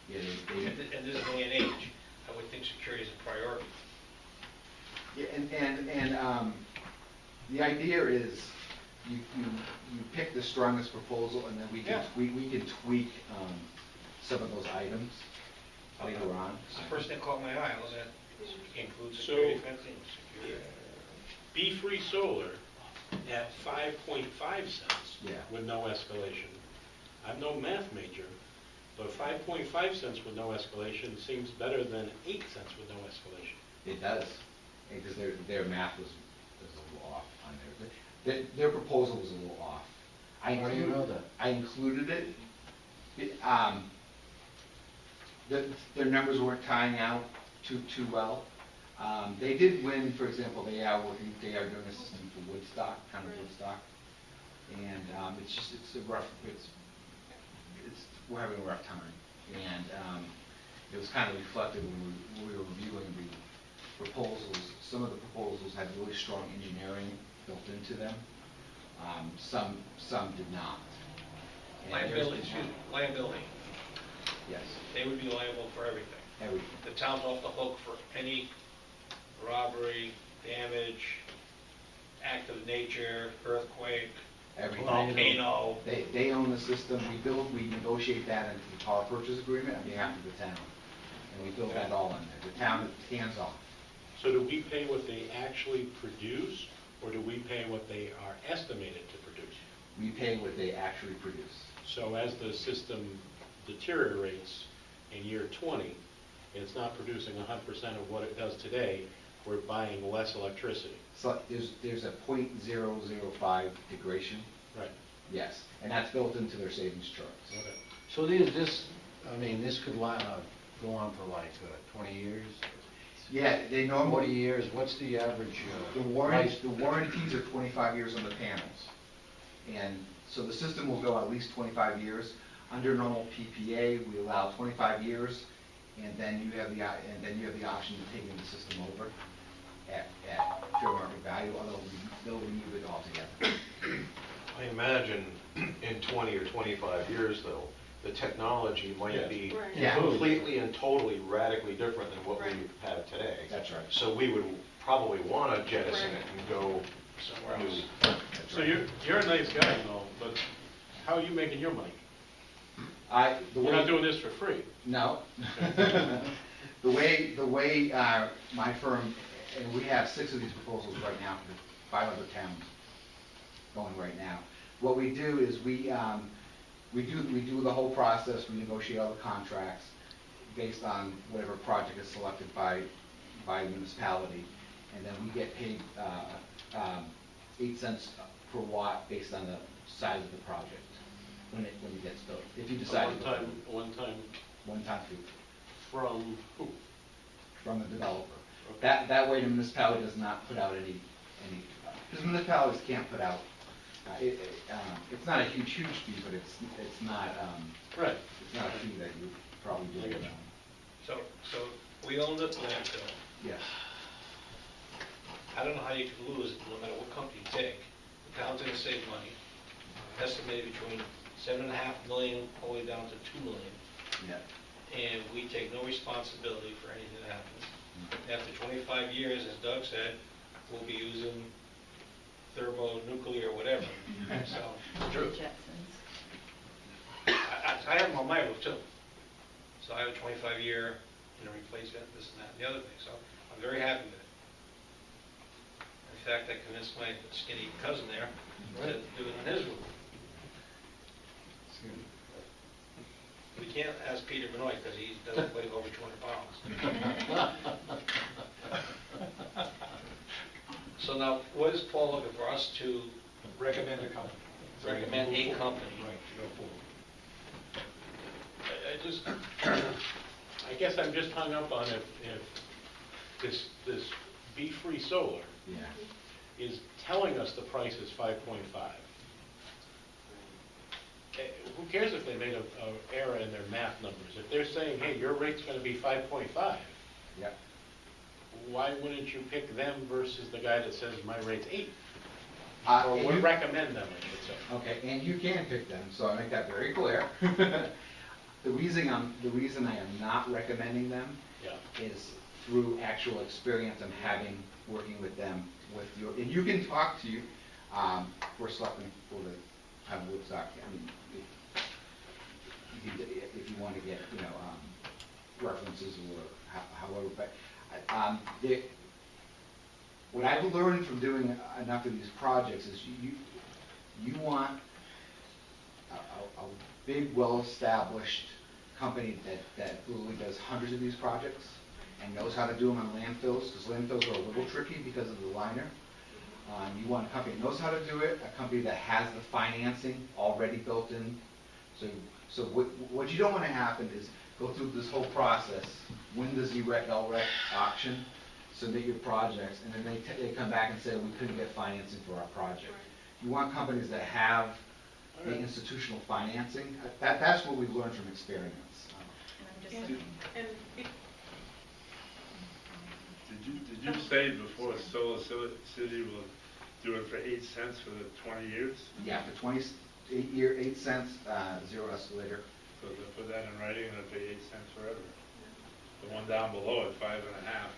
Yeah, In this day and age, I would think security is a priority. Yeah, and the idea is you pick the strongest proposal, and then we can tweak some of those items later on. It's the first thing caught my eye was that includes security fencing. Security. Be Free Solar at 5.5 cents with no escalation. I'm no math major, but 5.5 cents with no escalation seems better than 8 cents with no escalation. It does, because their math was a little off on there. Their proposal was a little off. How do you know that? I included it. Their numbers weren't tying out too well. They did win, for example, they are doing a system for Woodstock, kind of Woodstock, and we're having a rough time, and it was kind of reflected when we were reviewing the proposals. Some of the proposals had really strong engineering built into them. Some did not. And liability. Yes. They would be liable for everything. Everything. The town's off the hook for any robbery, damage, act of nature, earthquake, volcano. They own the system. We negotiate that into the power purchase agreement on behalf of the town. And we build that all in there. The town is hands-off. So do we pay what they actually produce, or do we pay what they are estimated to produce? We pay what they actually produce. So as the system deteriorates in year 20, and it's not producing 100% of what it does today, we're buying less electricity. So there's a 0.005 degradation. Right. Yes, and that's built into their savings charts. Okay. So this could go on for like 20 years? Yeah, they normally. 40 years, what's the average The warranties are 25 years on the panels. And so the system will go at least 25 years. Under normal PPA, we allow 25 years, and then you have the option of taking the system over at fair market value, although they'll remove it altogether. I imagine in 20 or 25 years, though, the technology might be Right. Yeah. completely and totally radically different than what we Right. have today. That's right. So we would probably want to jettison it and go Somewhere new. else. So you're a nice guy and all, but how are you making your money? You're not doing this for free. No. The way my firm, and we have 6 of these proposals right now for 5 other towns going right now. What we do is we do the whole process, we negotiate all the contracts based on whatever project is selected by the municipality, and then we get paid 8 cents per watt based on the size of the project when it gets built. If you decide to go One-time fee from who? from the developer. That way the municipality does not put out any, because municipalities can't put out, it's not a huge fee, but it's not, Right. it's not a fee that you probably do. I get you. So we own the landfill. Yes. I don't know how you can lose, no matter what company you take. The town's gonna save money, estimated between $7.5 million all the way down to $2 million. Yeah. And we take no responsibility for anything that happens. After 25 years, as Doug said, we'll be using thermonuclear or whatever. So, True. Jetsons. I have them on my roof too. So I have a 25-year, replacement, this and that, and the other thing. So I'm very happy with it. In fact, I convinced my skinny cousin there to do it on his roof. We can't ask Peter Benoit because he doesn't weigh over 200 pounds. So now, what is Paul looking for us to Recommend a company. recommend a company? Right, to go forward. I guess I'm just hung up on if this Be-Free Solar Yeah. is telling us the price is 5.5. Who cares if they made a error in their math numbers? If they're saying, hey, your rate's going to be 5.5, Yeah. why wouldn't you pick them versus the guy that says my rate's 8? Or And would you- recommend them, I should say. Okay, and you can pick them, so I make that very clear. The reason I am not recommending them Yeah. is through actual experience I'm having working with them, and you can talk to, for Selectmen, for the town of Woodstock, I mean, if you want to get, references or however, but, what I've learned from doing enough of these projects is you want a big, well-established company that really does hundreds of these projects and knows how to do them on landfills, because landfills are a little tricky because of the liner. You want a company that knows how to do it, a company that has the financing already built in. So what you don't want to happen is go through this whole process, win the ZREC, LREC auction, submit your projects, and then they come back and say, we couldn't get financing for our project. You want companies that have the institutional financing. That's what we've learned from experience. And I'm just looking. And Did you say before Solar City will do it for 8 cents for the 20 years? Yeah, for 28 8 cents, zero escalator. So they'll put that in writing and it'll be 8 cents forever. The one down below at 5.5,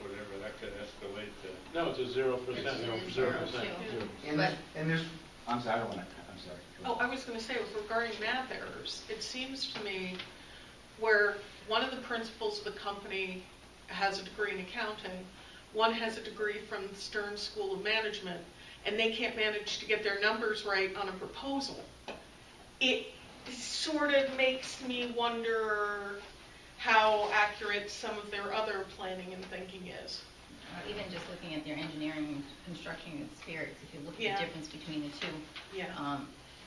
whatever, that could escalate to. No, it's a 0%. It's 0%. And there's, I'm sorry, I don't want to, I'm sorry. Oh, I was going to say, regarding math errors, it seems to me where one of the principals of the company has a degree in accounting, one has a degree from the Stern School of Management, and they can't manage to get their numbers right on a proposal. It sort of makes me wonder how accurate some of their other planning and thinking is. Even just looking at their engineering and construction experience, if you look at Yeah. the difference between the two, Yeah.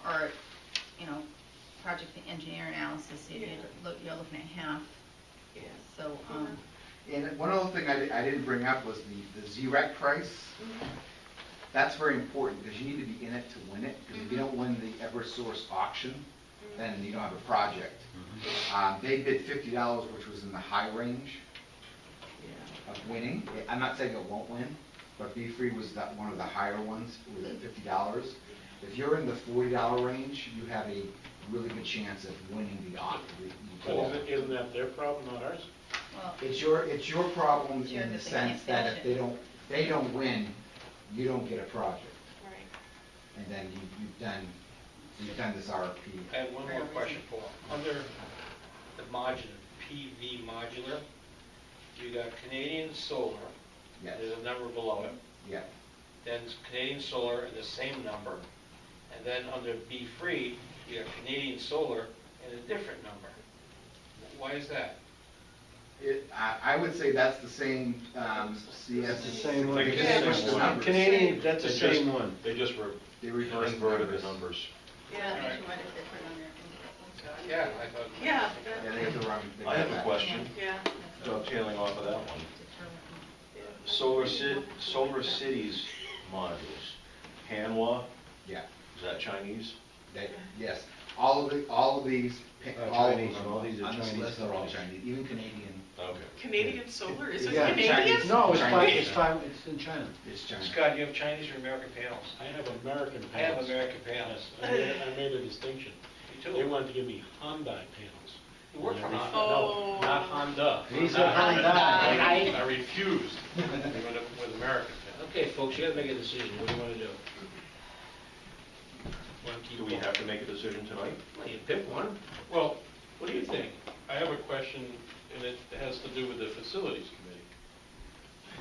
or, project engineer analysis, Yeah. you're looking at half. Yeah. So, And one other thing I didn't bring up was the ZREC price. That's very important because you need to be in it to win it. Because if you don't win the Eversource auction, then you don't have a project. They bid $50, which was in the high range of winning. I'm not saying it won't win, but Be-Free was one of the higher ones. It was at $50. If you're in the $40 range, you have a really good chance of winning the auction. But isn't that their problem, not ours? Well, It's your problem It's yours in the if they sense can't that finish if they don't win, you don't get a project. Right. And then you've done this RFP. I have one more question, Paul. Under the margin, PV modular, you got Canadian Solar, Yes, there's a number below it, yeah. then Canadian Solar and the same number, and then under Be Free, you got Canadian Solar and a different number. Why is that? I would say that's the same, CS. It's the same one. They just switched the numbers. Canadian, that's the They same just- one. They just They reversed inverted the numbers. I Yeah, think you might have different on there. Yeah, I thought. yeah, Yeah, they have the wrong. they I have got a that. question, yeah. dovetailing off of that one. Solar Cities modules, Hanwha, Yeah, is that Chinese? yes. All of these, all of Chinese, them all these are on this Chinese list are all companies. Chinese, even Canadian. Okay. Canadian Solar, is it Yeah, Canadian? Chinese. No, it's Chinese. it's in China. It's China. Scott, you have Chinese or American panels? I have American I have panels. American panels. Yes, I made a distinction. Me They too. wanted to give me Hyundai panels. You work for And I Honda. Oh. No, not Honda. He said Hyundai. I refused. They went up with American panels. Okay, folks, you gotta make a decision. What do you wanna do? Wanna keep Do we going? have to make a decision tonight? Well, you pick one. Well, what do you think? I have a question, and it has to do with the facilities committee.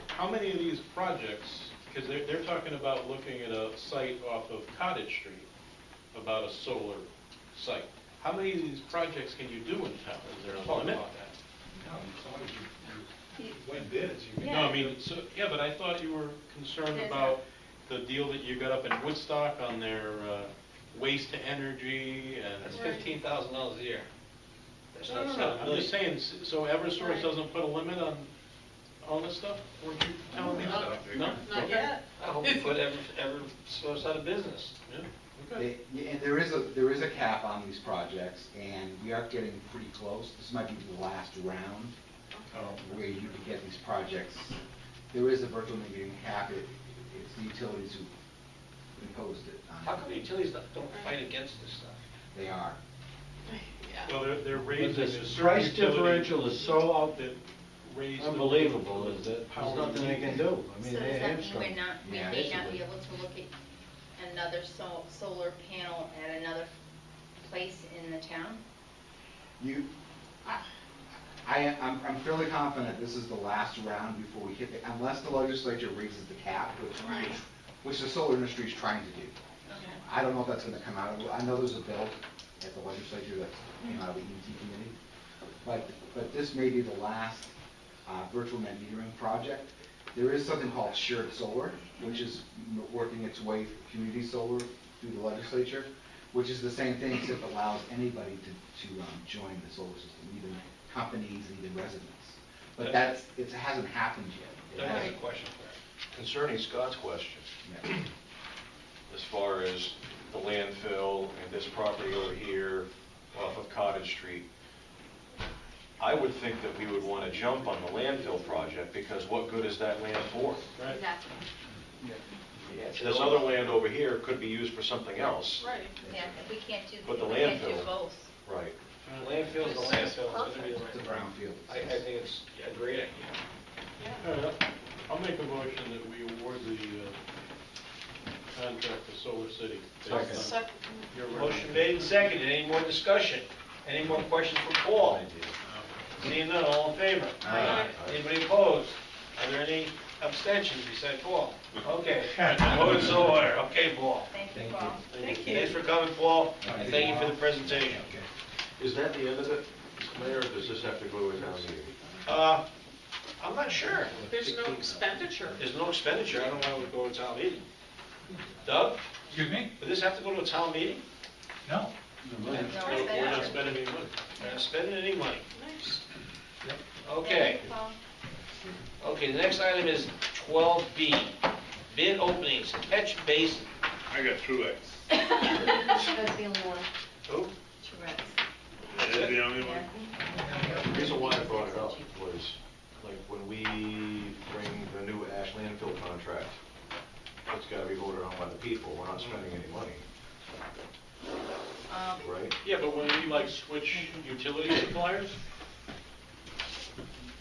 How many of these projects, because they're talking about looking at a site off of Cottage Street, about a solar site. How many of these projects can you do in town? Is there a Talk limit? about that. Win bids, you can. No, I mean, so, yeah, but I thought you were concerned There's about the deal that you got up in Woodstock on their waste to energy and. That's $15,000 a year. That's No, not no, no, $7 I'm million. just saying, so Eversource Right. doesn't put a limit on all this stuff? Weren't you telling me that? No? Not Okay. yet. I hope you put every source out of business. Yeah, okay. And there is a cap on these projects, and we are getting pretty close. This might be the last round where you could get these projects. There is a virtual meeting cap. It's the utilities who imposed it. How come the utilities don't fight against this stuff? They are. Yeah. Well, they're But raising, this there's certain price utilities differential is so out that raise. the- unbelievable, is that Power there's nothing they can do. I So mean, does they that mean hamstrung. we Yeah, may not basically. be able to look at another solar panel at another place in the town? I'm fairly confident this is the last round before we hit the, unless the legislature raises the cap, which the solar industry is trying to do. Okay. I don't know if that's gonna come out of, I know there's a bill at the legislature that came out of the ET committee, but this may be the last virtual net metering project. There is something called shared solar, which is working its way through community solar through the legislature, which is the same thing, except allows anybody to join the solar system, even companies, even residents. But it hasn't happened yet. It I have a hasn't. question for that. Concerning Scott's question, Yeah. as far as the landfill and this property over here off of Cottage Street, I would think that we would want to jump on the landfill project, because what good is that land for? Right. Exactly. This other land over here could be used for something else. Right. Yeah, if we can't do, But the we can't do landfill- both. Right. Landfill's the landfill, it's gonna be the It's a landfill. brownfield. I think it's a great idea. All right, I'll make a motion that we award the contract to Solar City. based on Second. your Motion made and seconded. Any more discussion? Any more questions for Paul? Seeing none, all in favor? Aye. Anybody opposed? Are there any abstentions besides Paul? Okay. Vote is so ordered. Okay, Paul. Thank you, Paul. Thank you. Thanks for coming, Paul, and thank you for the presentation. Is that the end of it, Mr. Mayor, or does this have to go to a town meeting? I'm not sure. There's no expenditure. There's no expenditure. I don't know if it would go to a town meeting. Doug, Excuse me? would this have to go to a town meeting? No. No We're not expenditure. spending any money. We're not spending any money. Nice. Okay. Thank you, Paul. Okay, the next item is 12B, bid openings, catch basin. I got Truex. That's the only one. Who? Tourette's. That's the only one. Yeah. The reason why I brought it up was, like, when we bring the new ash landfill contract, it's gotta be voted on by the people, we're not spending any money. Right? Yeah, but when we like switch utility suppliers,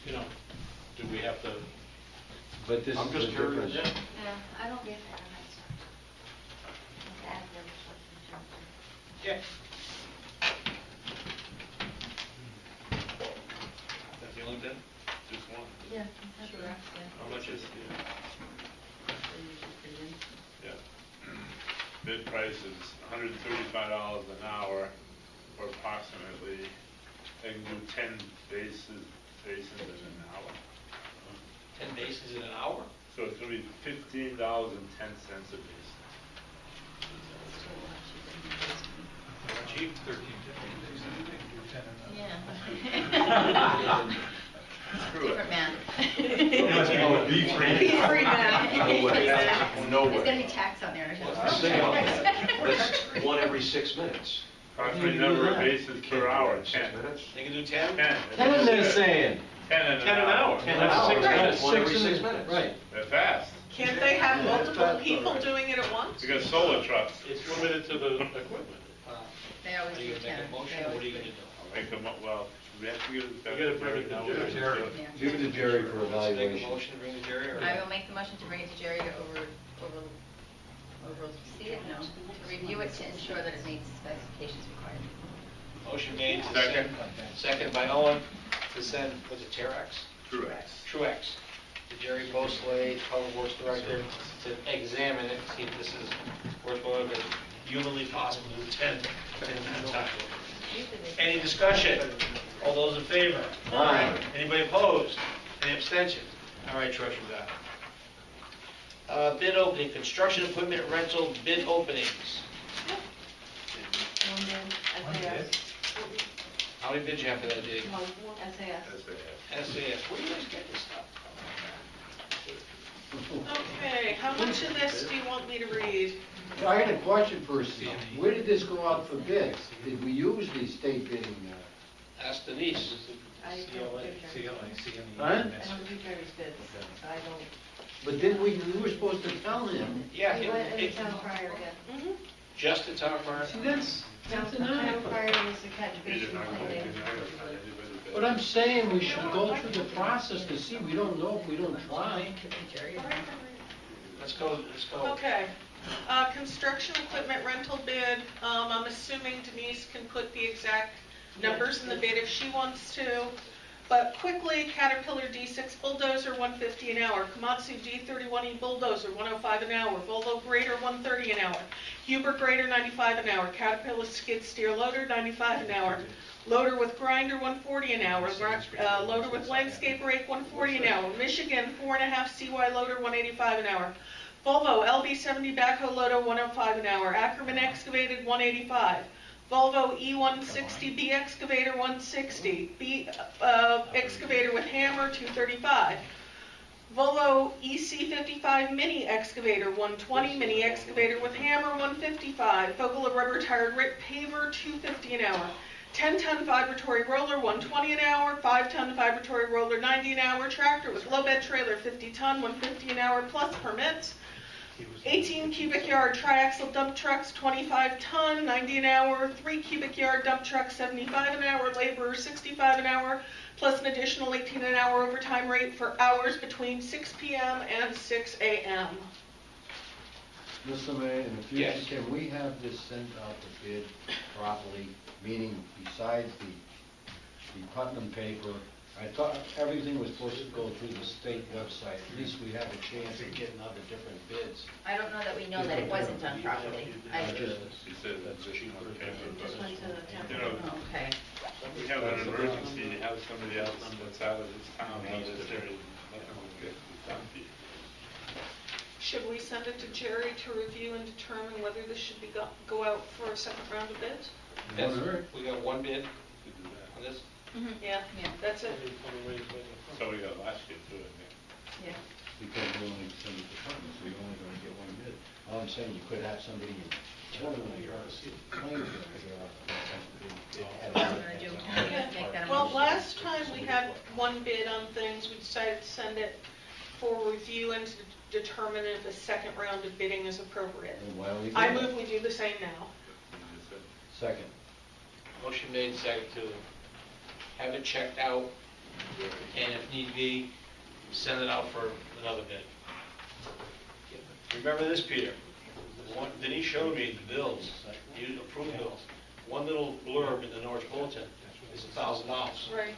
you know, do we have to? But this I'm is just the curious. difference. Yeah, I don't get that. Yeah. That's the only thing? Just one? Yeah. How much is, yeah. Bid price is $135 an hour for approximately, they can do 10 basins in an hour. 10 bases in an hour? So it's gonna be $15.10 a basin. Cheap. 13, Yeah. Screw it. Different man. He's free man. No way. No There's way. gonna be tax on there. That's 1 every 6 minutes. Approximate number of bases per hour, 10. minutes? They can do 10? 10. 10 they're saying. 10 in 10 an hour. 10 That's hours. 6 minutes. 1 every 6 minutes. Right. They're fast. Can't they have multiple people doing it at once? We got solar trucks. It's limited to the equipment. They always Are do you gonna 10. make a motion, They or what are always you do. gonna do? I'll make them up, well, we have to get it. You gotta bring it to Jerry. Yeah. Give it to Jerry for Make a evaluation. motion to bring to Jerry, or? I will make the motion to bring it to Jerry to oversee it, no, to review it to ensure that it meets the specifications required. Motion made, to Second. second by Owen, to send, was it Terex? Truex. Truex, to Jerry Bosley, Public Works Director, to examine it, see if this is worthwhile, if it's humanly possible to do 10 at a time. Any discussion? All those in favor? Aye. Anybody opposed? Any abstentions? All right, Trish, we got it. Bid opening, construction equipment rental bid openings. One bid. How many bids you have for that, Dave? SAS. SAS, where do you guys get this stuff? Okay, how much of this do you want me to read? I had a question first. Where did this go out for bids? Did we use the state bidding? Ask Denise. I don't do CLA, Huh? I don't do Jerry's bids, so I don't. But then we were supposed to tell him. Yeah, We went in the it- town crier again. just the town crier. See, that's The town enough. crier was the catch These basin are not gonna cleaning. be anybody. But I'm saying we should go through the process to see. We don't know if we don't try. Let's go. Okay, construction equipment rental bid, I'm assuming Denise can put the exact numbers in the bid if she wants to. But quickly, Caterpillar D6 bulldozer, $150 an hour. Komatsu D31E bulldozer, $105 an hour. Volvo grader, $130 an hour. Huber grader, $95 an hour. Caterpillar skid steer loader, $95 an hour. Loader with grinder, $140 an hour. Loader with landscape rake, $140 an hour. Michigan 4.5 CY loader, $185 an hour. Volvo LB70 backhoe loader, $105 an hour. Ackerman excavated, $185. Volvo E160B excavator, $160. B excavator with hammer, $235. Volvo EC55 mini excavator, $120. Mini excavator with hammer, $155. Vogler rubber tired rip paver, $250 an hour. 10-ton vibratory roller, $120 an hour. 5-ton vibratory roller, $90 an hour. Tractor with low bed trailer, 50-ton, $150 an hour plus permits. 18 cubic yard triaxle dump trucks, 25-ton, $90 an hour. 3 cubic yard dump trucks, $75 an hour. Laborer, $65 an hour, plus an additional $18 an hour overtime rate for hours between 6 p.m. and 6 a.m. Mr. Mayor, in the future, Yes. can we have this sent out to bid properly, meaning besides the Putnam paper? I thought everything was supposed to go through the state website. At least we have a chance of getting other different bids. I don't know that we know that it wasn't done properly. She said that's what she wanted to pay for. Just went to the town. You know, Oh, okay. we have an emergency, have somebody else that's out of this town, out of this area, nothing will get done for you. Should we send it to Jerry to review and determine whether this should be go out for a second round of bids? Yes, we got one bid on this. Yeah, that's it. So we got last year too, I think. Yeah. Because we only send it to Putnam, so you're only gonna get one bid. All I'm saying, you could have somebody in Totally or Plainfield. Well, last time we had one bid on things, we decided to send it for review and to determine if a second round of bidding is appropriate. I move we do the same now. Second. Motion made, second to have it checked out, and if need be, send it out for another bid. Remember this, Peter? Denise showed me the bills, you approved bills. One little blurb in the Norwich Bulletin is $1,000. Right.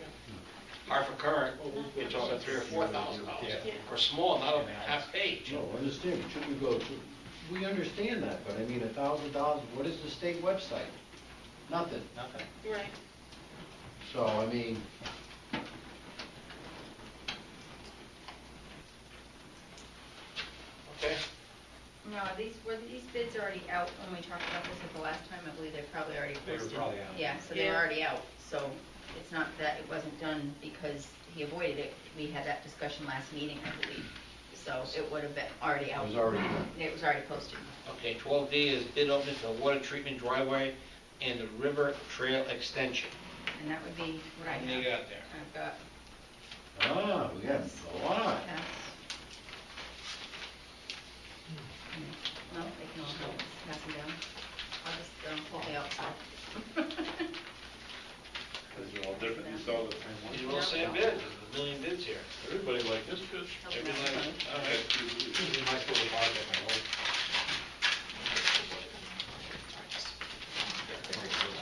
Hartford Current, you're talking $3,000 or $4,000. For small, not a half page. No, understand, it shouldn't go to, we understand that, but I mean, $1,000, what is the state website? Nothing. Nothing. Right. So, I mean, Okay. No, were these bids already out when we talked about this at the last time? I believe they're probably already They were posted. probably out. Yeah, so they're Yeah. already out, so it's not that it wasn't done because he avoided it. We had that discussion last meeting, I believe, so it would have been already it out. was already done. It was already posted. Okay, 12D is bid opening for water treatment driveway and the river trail extension. And that would be what I How have. many you got there? I've got, Ah, we got a lot. that's... No, they can all have this, pass them down. I'll just hold the outside. Because they're all different, you saw the same one. These are all same bids, there's a million bids here. Everybody like this bid. Everybody, all right. This is my sort of project, I hope.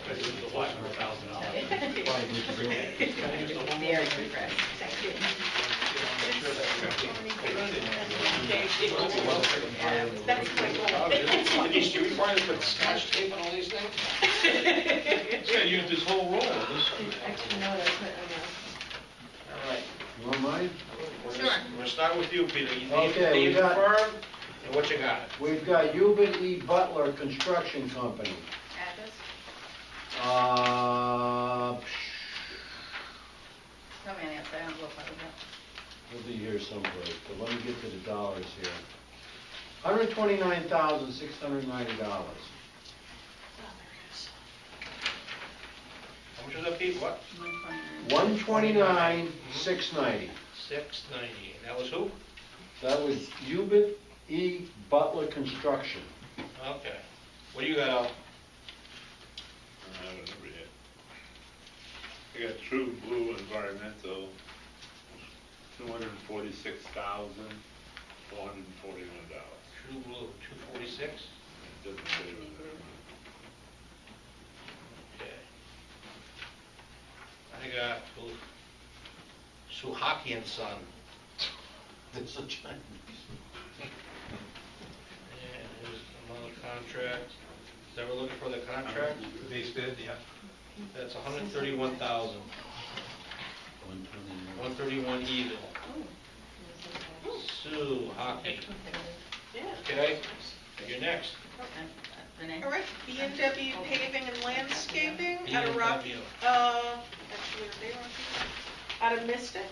This is the $500,000. Very impressed. That's my goal. Denise, do you require to put scotch tape on all these things? Yeah, use this whole roll. Extra note, I put, All right. You want mine? We're Sure. gonna start with you, Peter. You Okay, we name the got- firm and what you got. We've got Hubert E. Butler Construction Company. Address? Tell me on the outside, I don't know if I would have. We'll be here someplace, but let me get to the dollars here. $129,690. How much was that, Pete? What? 129,690. 690. And that was who? That was Hubert E. Butler Construction. Okay. What do you got, Al? I don't remember yet. I got True Blue Environmental, $246,441. True Blue, 246. Doesn't say what Okay. I got Suhaki and Son. That's a Chinese. And here's another contract. Is that we're looking for the contract? The base bid, yeah. That's 131,000. 131 even. Suhaki. yeah. Okay, you're next. Renee? All right, B&W Paving and Landscaping out of Rock, B&W. actually, are they Rocky? Out of Mystic.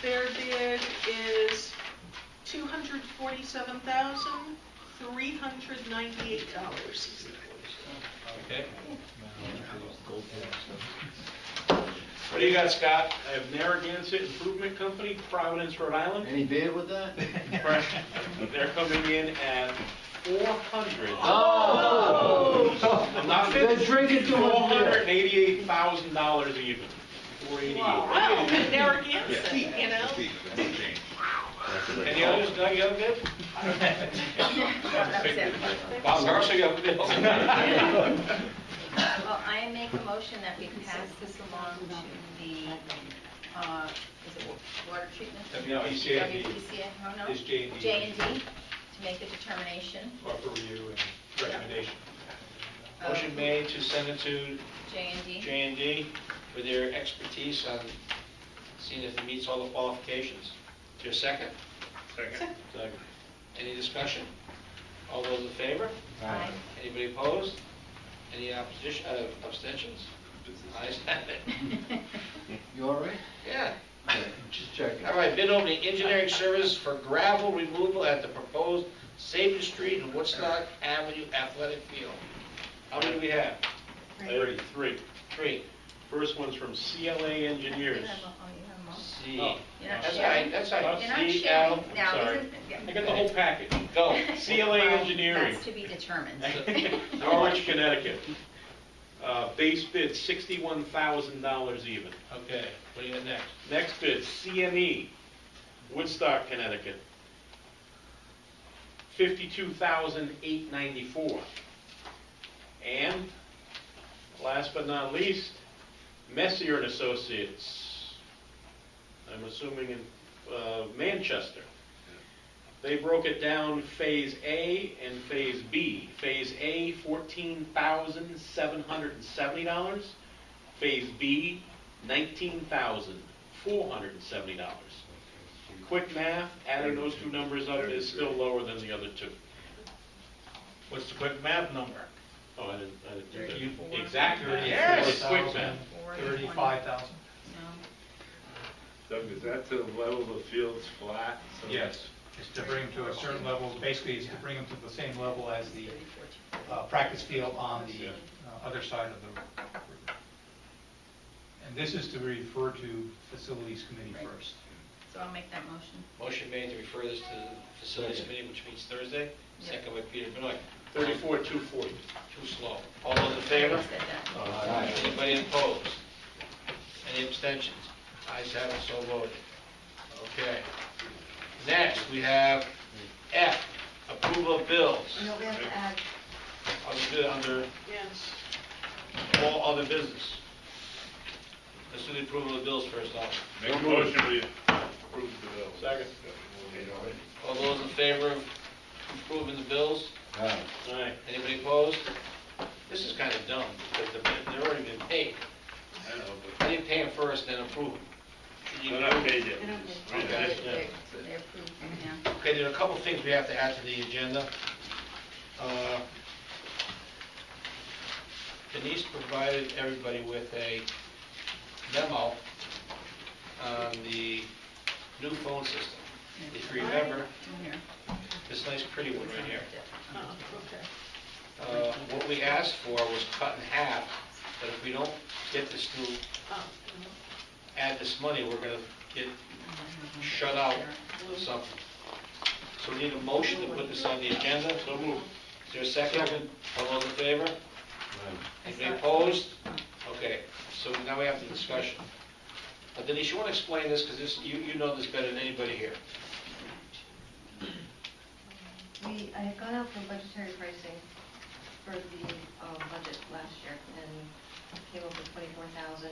Their bid is $247,398. Okay. What do you got, Scott? I have Narragansett Improvement Company, Providence, Rhode Island. Any bid with that? They're coming in at 400. Oh! I'm not Then finished. drink it to him. $488,000 even. 488. Wow, Narragansett, you know? Any others? Doug, you have a bid? Bob Garcia, you have a bid? Well, I make a motion that we pass this along to the, is it water treatment? WPCA. WPCA, oh no? It's J&D. J&D, to make a determination. Or for review and recommendation. of Motion made to send it to J&D. J&D for their expertise on seeing if it meets all the qualifications. Is there a second? Second. Second. Any discussion? All those in favor? Aye. Anybody opposed? Any opposition, abstentions? Ayes have it. You all right? Yeah. Just checking. All right, bid opening, engineering service for gravel removal at the proposed Sabre Street and Woodstock Avenue Athletic Field. How many do we have? I heard 3. 3. First one's from CLA You Engineers. have them all. C. Oh, You're not That's all sharing? right, that's all right. You're not CL, sharing. Now, sorry. isn't- yeah. I got the whole package. Go. CLA Well, Engineering. That's to be determined. Norwich, Connecticut. Base bid $61,000 even. Okay, what do you got next? Next bid, CME, Woodstock, Connecticut. $52,894. And last but not least, Messier and Associates. I'm assuming in Manchester. They broke it down Phase A and Phase B. Phase A, $14,770. Phase B, $19,470. Quick math, adding those two numbers up is still lower than the other two. What's the quick math number? Oh, I didn't do You- that. Exactly, yes, quick math. 35,000. No. Doug, is that to the level the field's flat? So Yes, it's to bring them to a certain level, basically it's to bring them to the same level as the practice field on the other side of the river. And this is to refer to Facilities Committee first. So I'll make that motion. Motion made to refer this to the Facilities Committee, which meets Thursday. Second by Peter Benoit. 34,240. Too slow. All those in favor? I said that. Anybody opposed? Any abstentions? Ayes have it, so voted. Okay. Next, we have F, approval of bills. No, we have to add. I'll just do it under Yes. all other business. Let's do the approval of the bills first off. Make a motion, we approve the bill. Second. All those in favor of approving the bills? Aye. Aye. Anybody opposed? This is kind of dumb, because they're already been paid. I know, How do you pay them first, then approve them? but they're not paid yet. They Okay. approved them, yeah. Okay, there are a couple of things we have to add to the agenda. Denise provided everybody with a memo on the new phone system. If you remember, this nice pretty one right here. Oh, okay. What we asked for was cut in half, but if we don't get this new, Oh, add this money, we're gonna get shut out of something. So we need a motion to put this on the agenda. So moved. Is there a second? All those in favor? Anybody opposed? Okay, so now we have the discussion. Denise, you want to explain this, because this, you know this better than anybody here. I had gone out for budgetary pricing for the budget last year and came up with 24,000.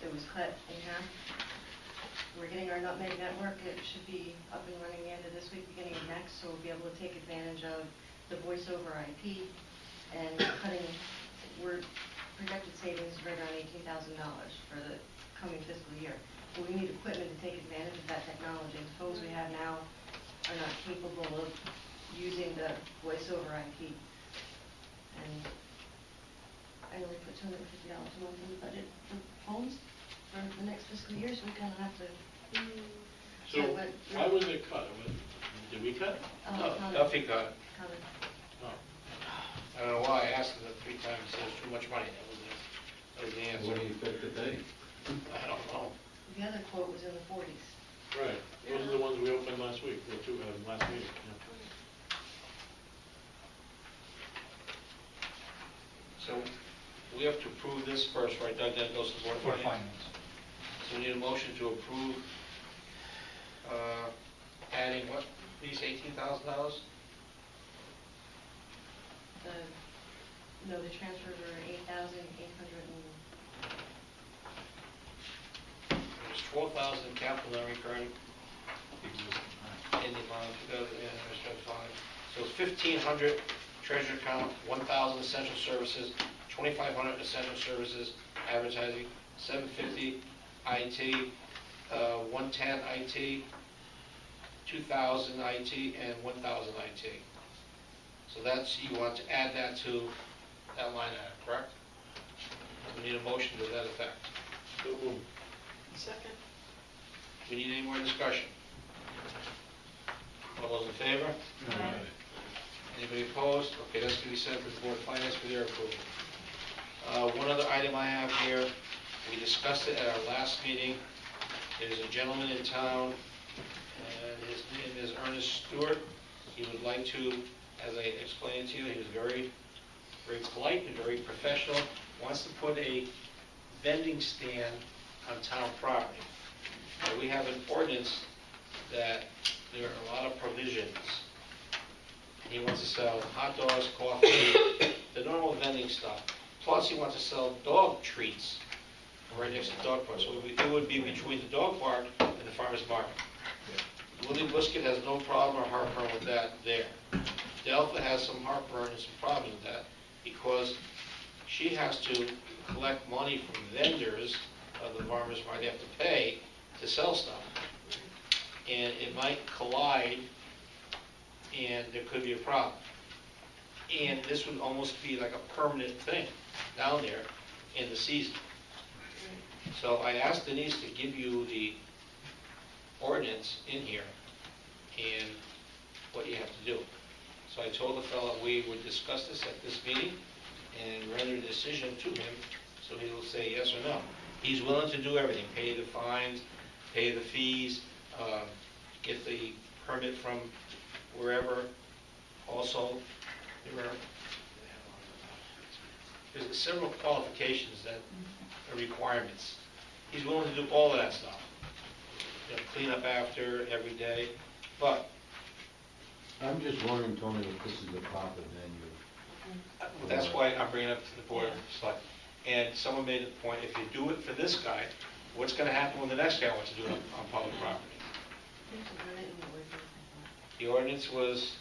It was cut in half. We're getting our Nutmeg network. It should be up and running the end of this week, beginning of next, so we'll be able to take advantage of the voice over IP and cutting. We're projected savings right around $18,000 for the coming fiscal year. But we need equipment to take advantage of that technology. The phones we have now are not capable of using the voice over IP. And I only put $250 a month in the budget for phones for the next fiscal year, so we kind of have to. So why was it cut? Did we cut? Duffy cut. Covered. Oh. I don't know why, I asked him that 3 times, he said it's too much money. That was the answer. What do you think today? I don't know. The other quote was in the 40s. Right, those are the ones we opened last week, or two, last meeting. Yeah. So we have to approve this first, right, Doug, then it goes to the Board of For Finance? finance. So we need a motion to approve adding what, these $18,000? The transfers are 8,800 There's 12,000 in capital non-recurring. In the amount of, so it's 1,500 treasure account, 1,000 essential services, 2,500 essential services, advertising, 750 IT, 110 IT, 2,000 IT, and 1,000 IT. So that's, you want to add that to that line item, correct? We need a motion to that effect. So moved. Second. We need any more discussion? All those in favor? Anybody opposed? Okay, that's going to be sent to the Board of Finance for their approval. One other item I have here, we discussed it at our last meeting. There's a gentleman in town, and his name is Ernest Stewart. He would like to, as I explained to you, he was very polite and very professional, wants to put a vending stand on town property. Now, we have an ordinance that there are a lot of provisions. He wants to sell hot dogs, coffee, the normal vending stuff. Plus, he wants to sell dog treats right next to the dog park. So it would be between the dog park and the farmer's market. Willie Busket has no problem or heartburn with that there. Delta has some heartburn and some problems with that because she has to collect money from vendors of the farmer's market. They have to pay to sell stuff. And it might collide, and there could be a problem. And this would almost be like a permanent thing down there in the season. So I asked Denise to give you the ordinance in here and what you have to do. So I told the fellow we would discuss this at this meeting and render a decision to him so he will say yes or no. He's willing to do everything, pay the fines, pay the fees, get the permit from wherever. Also, there's several qualifications that are requirements. He's willing to do all of that stuff. You know, clean up after every day, but I'm just wondering, Tony, if this is the proper venue. that's why I'm bringing it up to the board of select. And someone made a point, if you do it for this guy, what's going to happen when the next guy wants to do it on public property? The ordinance was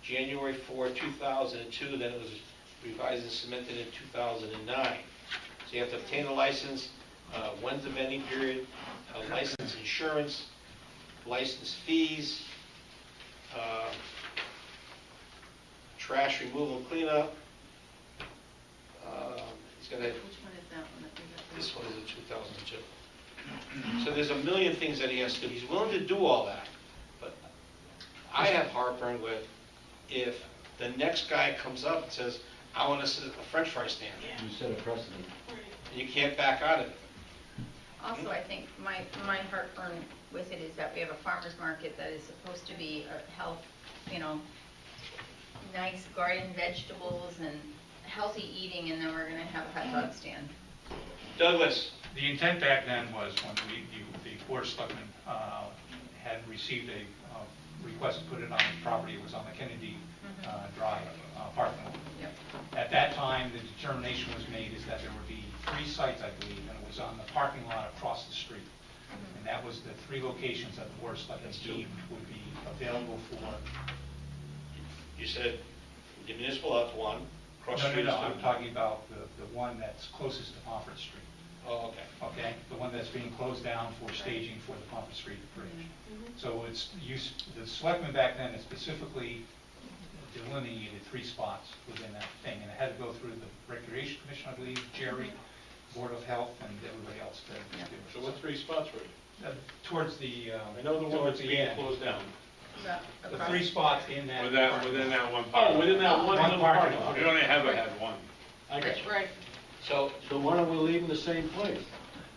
January 4, 2002, then it was revised and submitted in 2009. So you have to obtain a license, when's the vending period, license insurance, license fees, trash removal and cleanup. He's gonna. Which one is that one that we got? This one is a 2002. So there's a million things that he has to do. He's willing to do all that, but I have heartburn with if the next guy comes up and says, "I want to sit at the French fry stand." You set a precedent. You can't back out of it. Also, I think my heartburn with it is that we have a farmer's market that is supposed to be a health, nice garden vegetables and healthy eating, and then we're going to have a hot dog stand. Douglas. The intent back then was when the Board of Selectmen had received a request to put it on the property, it was on the Kennedy Drive parking lot. Yep. At that time, the determination was made is that there would be 3 sites, I believe, and it was on the parking lot across the street. And that was the 3 locations that the Board of Selectmen deemed would be available for. You said the municipal lot's one, cross the street is No, two. I'm talking about the one that's closest to Pomfret Street. Oh, okay. Okay, the one that's being closed down for staging for the Pomfret Street Bridge. So it's the selectmen back then had specifically delineated 3 spots within that thing, and it had to go through the Recreation Commission, I believe, Jerry, Board of Health, and everybody else. So what 3 spots were you? Towards the, I know the one that's being end. closed down. The 3 spots in that. Within that one Oh, parking within that one One little parking parking lot. lot. We only ever had one. I got you. Right. So So why don't we leave in the same place?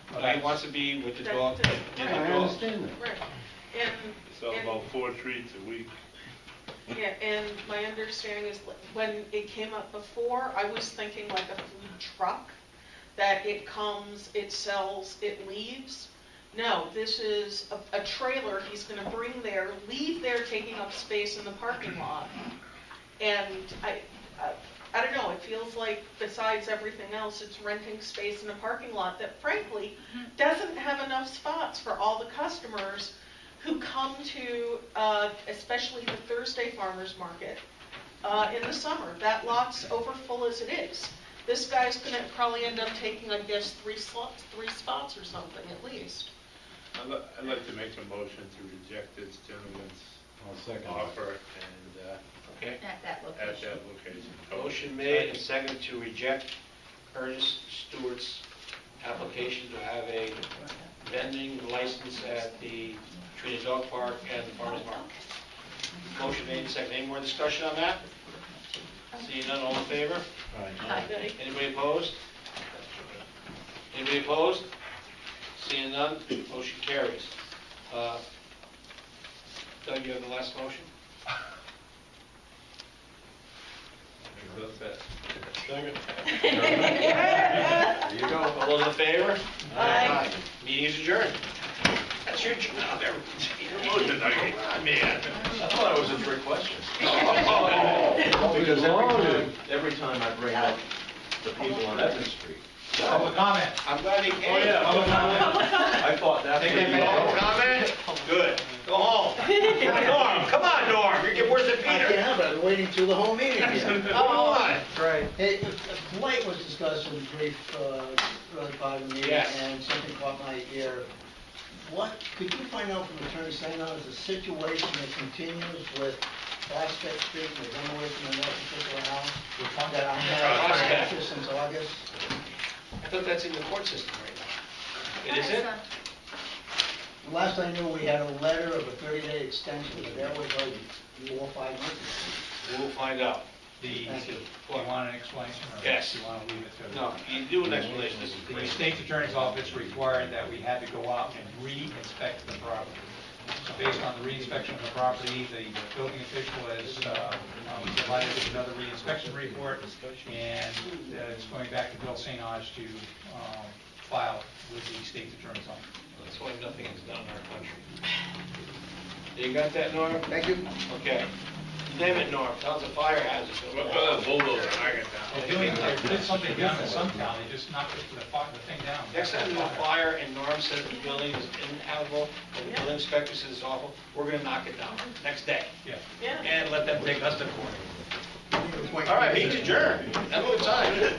he wants to be with the dog. Yeah, I understand that. Right. Sell about 4 treats a week. Yeah, and my understanding is when it came up before, I was thinking like a food truck, that it comes, it sells, it leaves. No, this is a trailer he's going to bring there, leave there taking up space in the parking lot. And I don't know, it feels like besides everything else, it's renting space in a parking lot that frankly doesn't have enough spots for all the customers who come to, especially the Thursday farmers market in the summer. That lot's over full as it is. This guy's going to probably end up taking, I guess, 3 spots or something at least. I'd like to make a motion to reject this gentleman's I'll second offer and, Okay. At that at location. that location. Motion made and seconded to reject Ernest Stewart's application to have a vending license at the Trina Dog Park and the Farmers Market. Motion made and seconded. Any more discussion on that? Seeing none, all in favor? All right. Anybody opposed? Anybody opposed? Seeing none, motion carries. Doug, you have the last motion? Second. There you go. All those in favor? Aye. Meeting is adjourned. That's your job. Come on, man. I thought it was a trick question. Because every time I bring up the people on Evans Street. Public comment. I'm glad he came. I thought that would be. Public comment? Good. Go home. Norm, come on, Norm. You're getting worse than I Peter. can't, but I've been waiting through the whole meeting here. Come on. Right. Hey, blight was discussed in the brief, early part of the meeting, Yes. and something caught my ear. What, could you find out from Attorney Sandon, is a situation that continues with Prospect Street, and the demolition of that particular house? That I have Prospect. access since August? I thought that's in the court system right now. It isn't? Last I knew, we had a letter of a 30-day extension, but that was like 4 or 5 months ago. We'll find out. Thank you. Do you want an explanation? Or Yes. do you want to leave it to? No, you do an explanation. This is The great. state's attorney's office required that we had to go out and re-inspect the property. So based on the re-inspection of the property, the building official has provided us another re-inspection report, and it's going back to Bill St. Ange to file with the state's attorney's office. That's why nothing is done in our country. You got that, Norm? Thank you. Okay. Name it, Norm. Tell us a fire hazard. Bulldozer, I get down. They did something down in some town, they just knocked the thing down. Next time there's a fire and Norm says the building is inhabitable, and the building inspector says it's awful, we're gonna knock it down next day. Yeah. Yeah. And let them take us to court. All right, meeting's adjourned. Have a good time.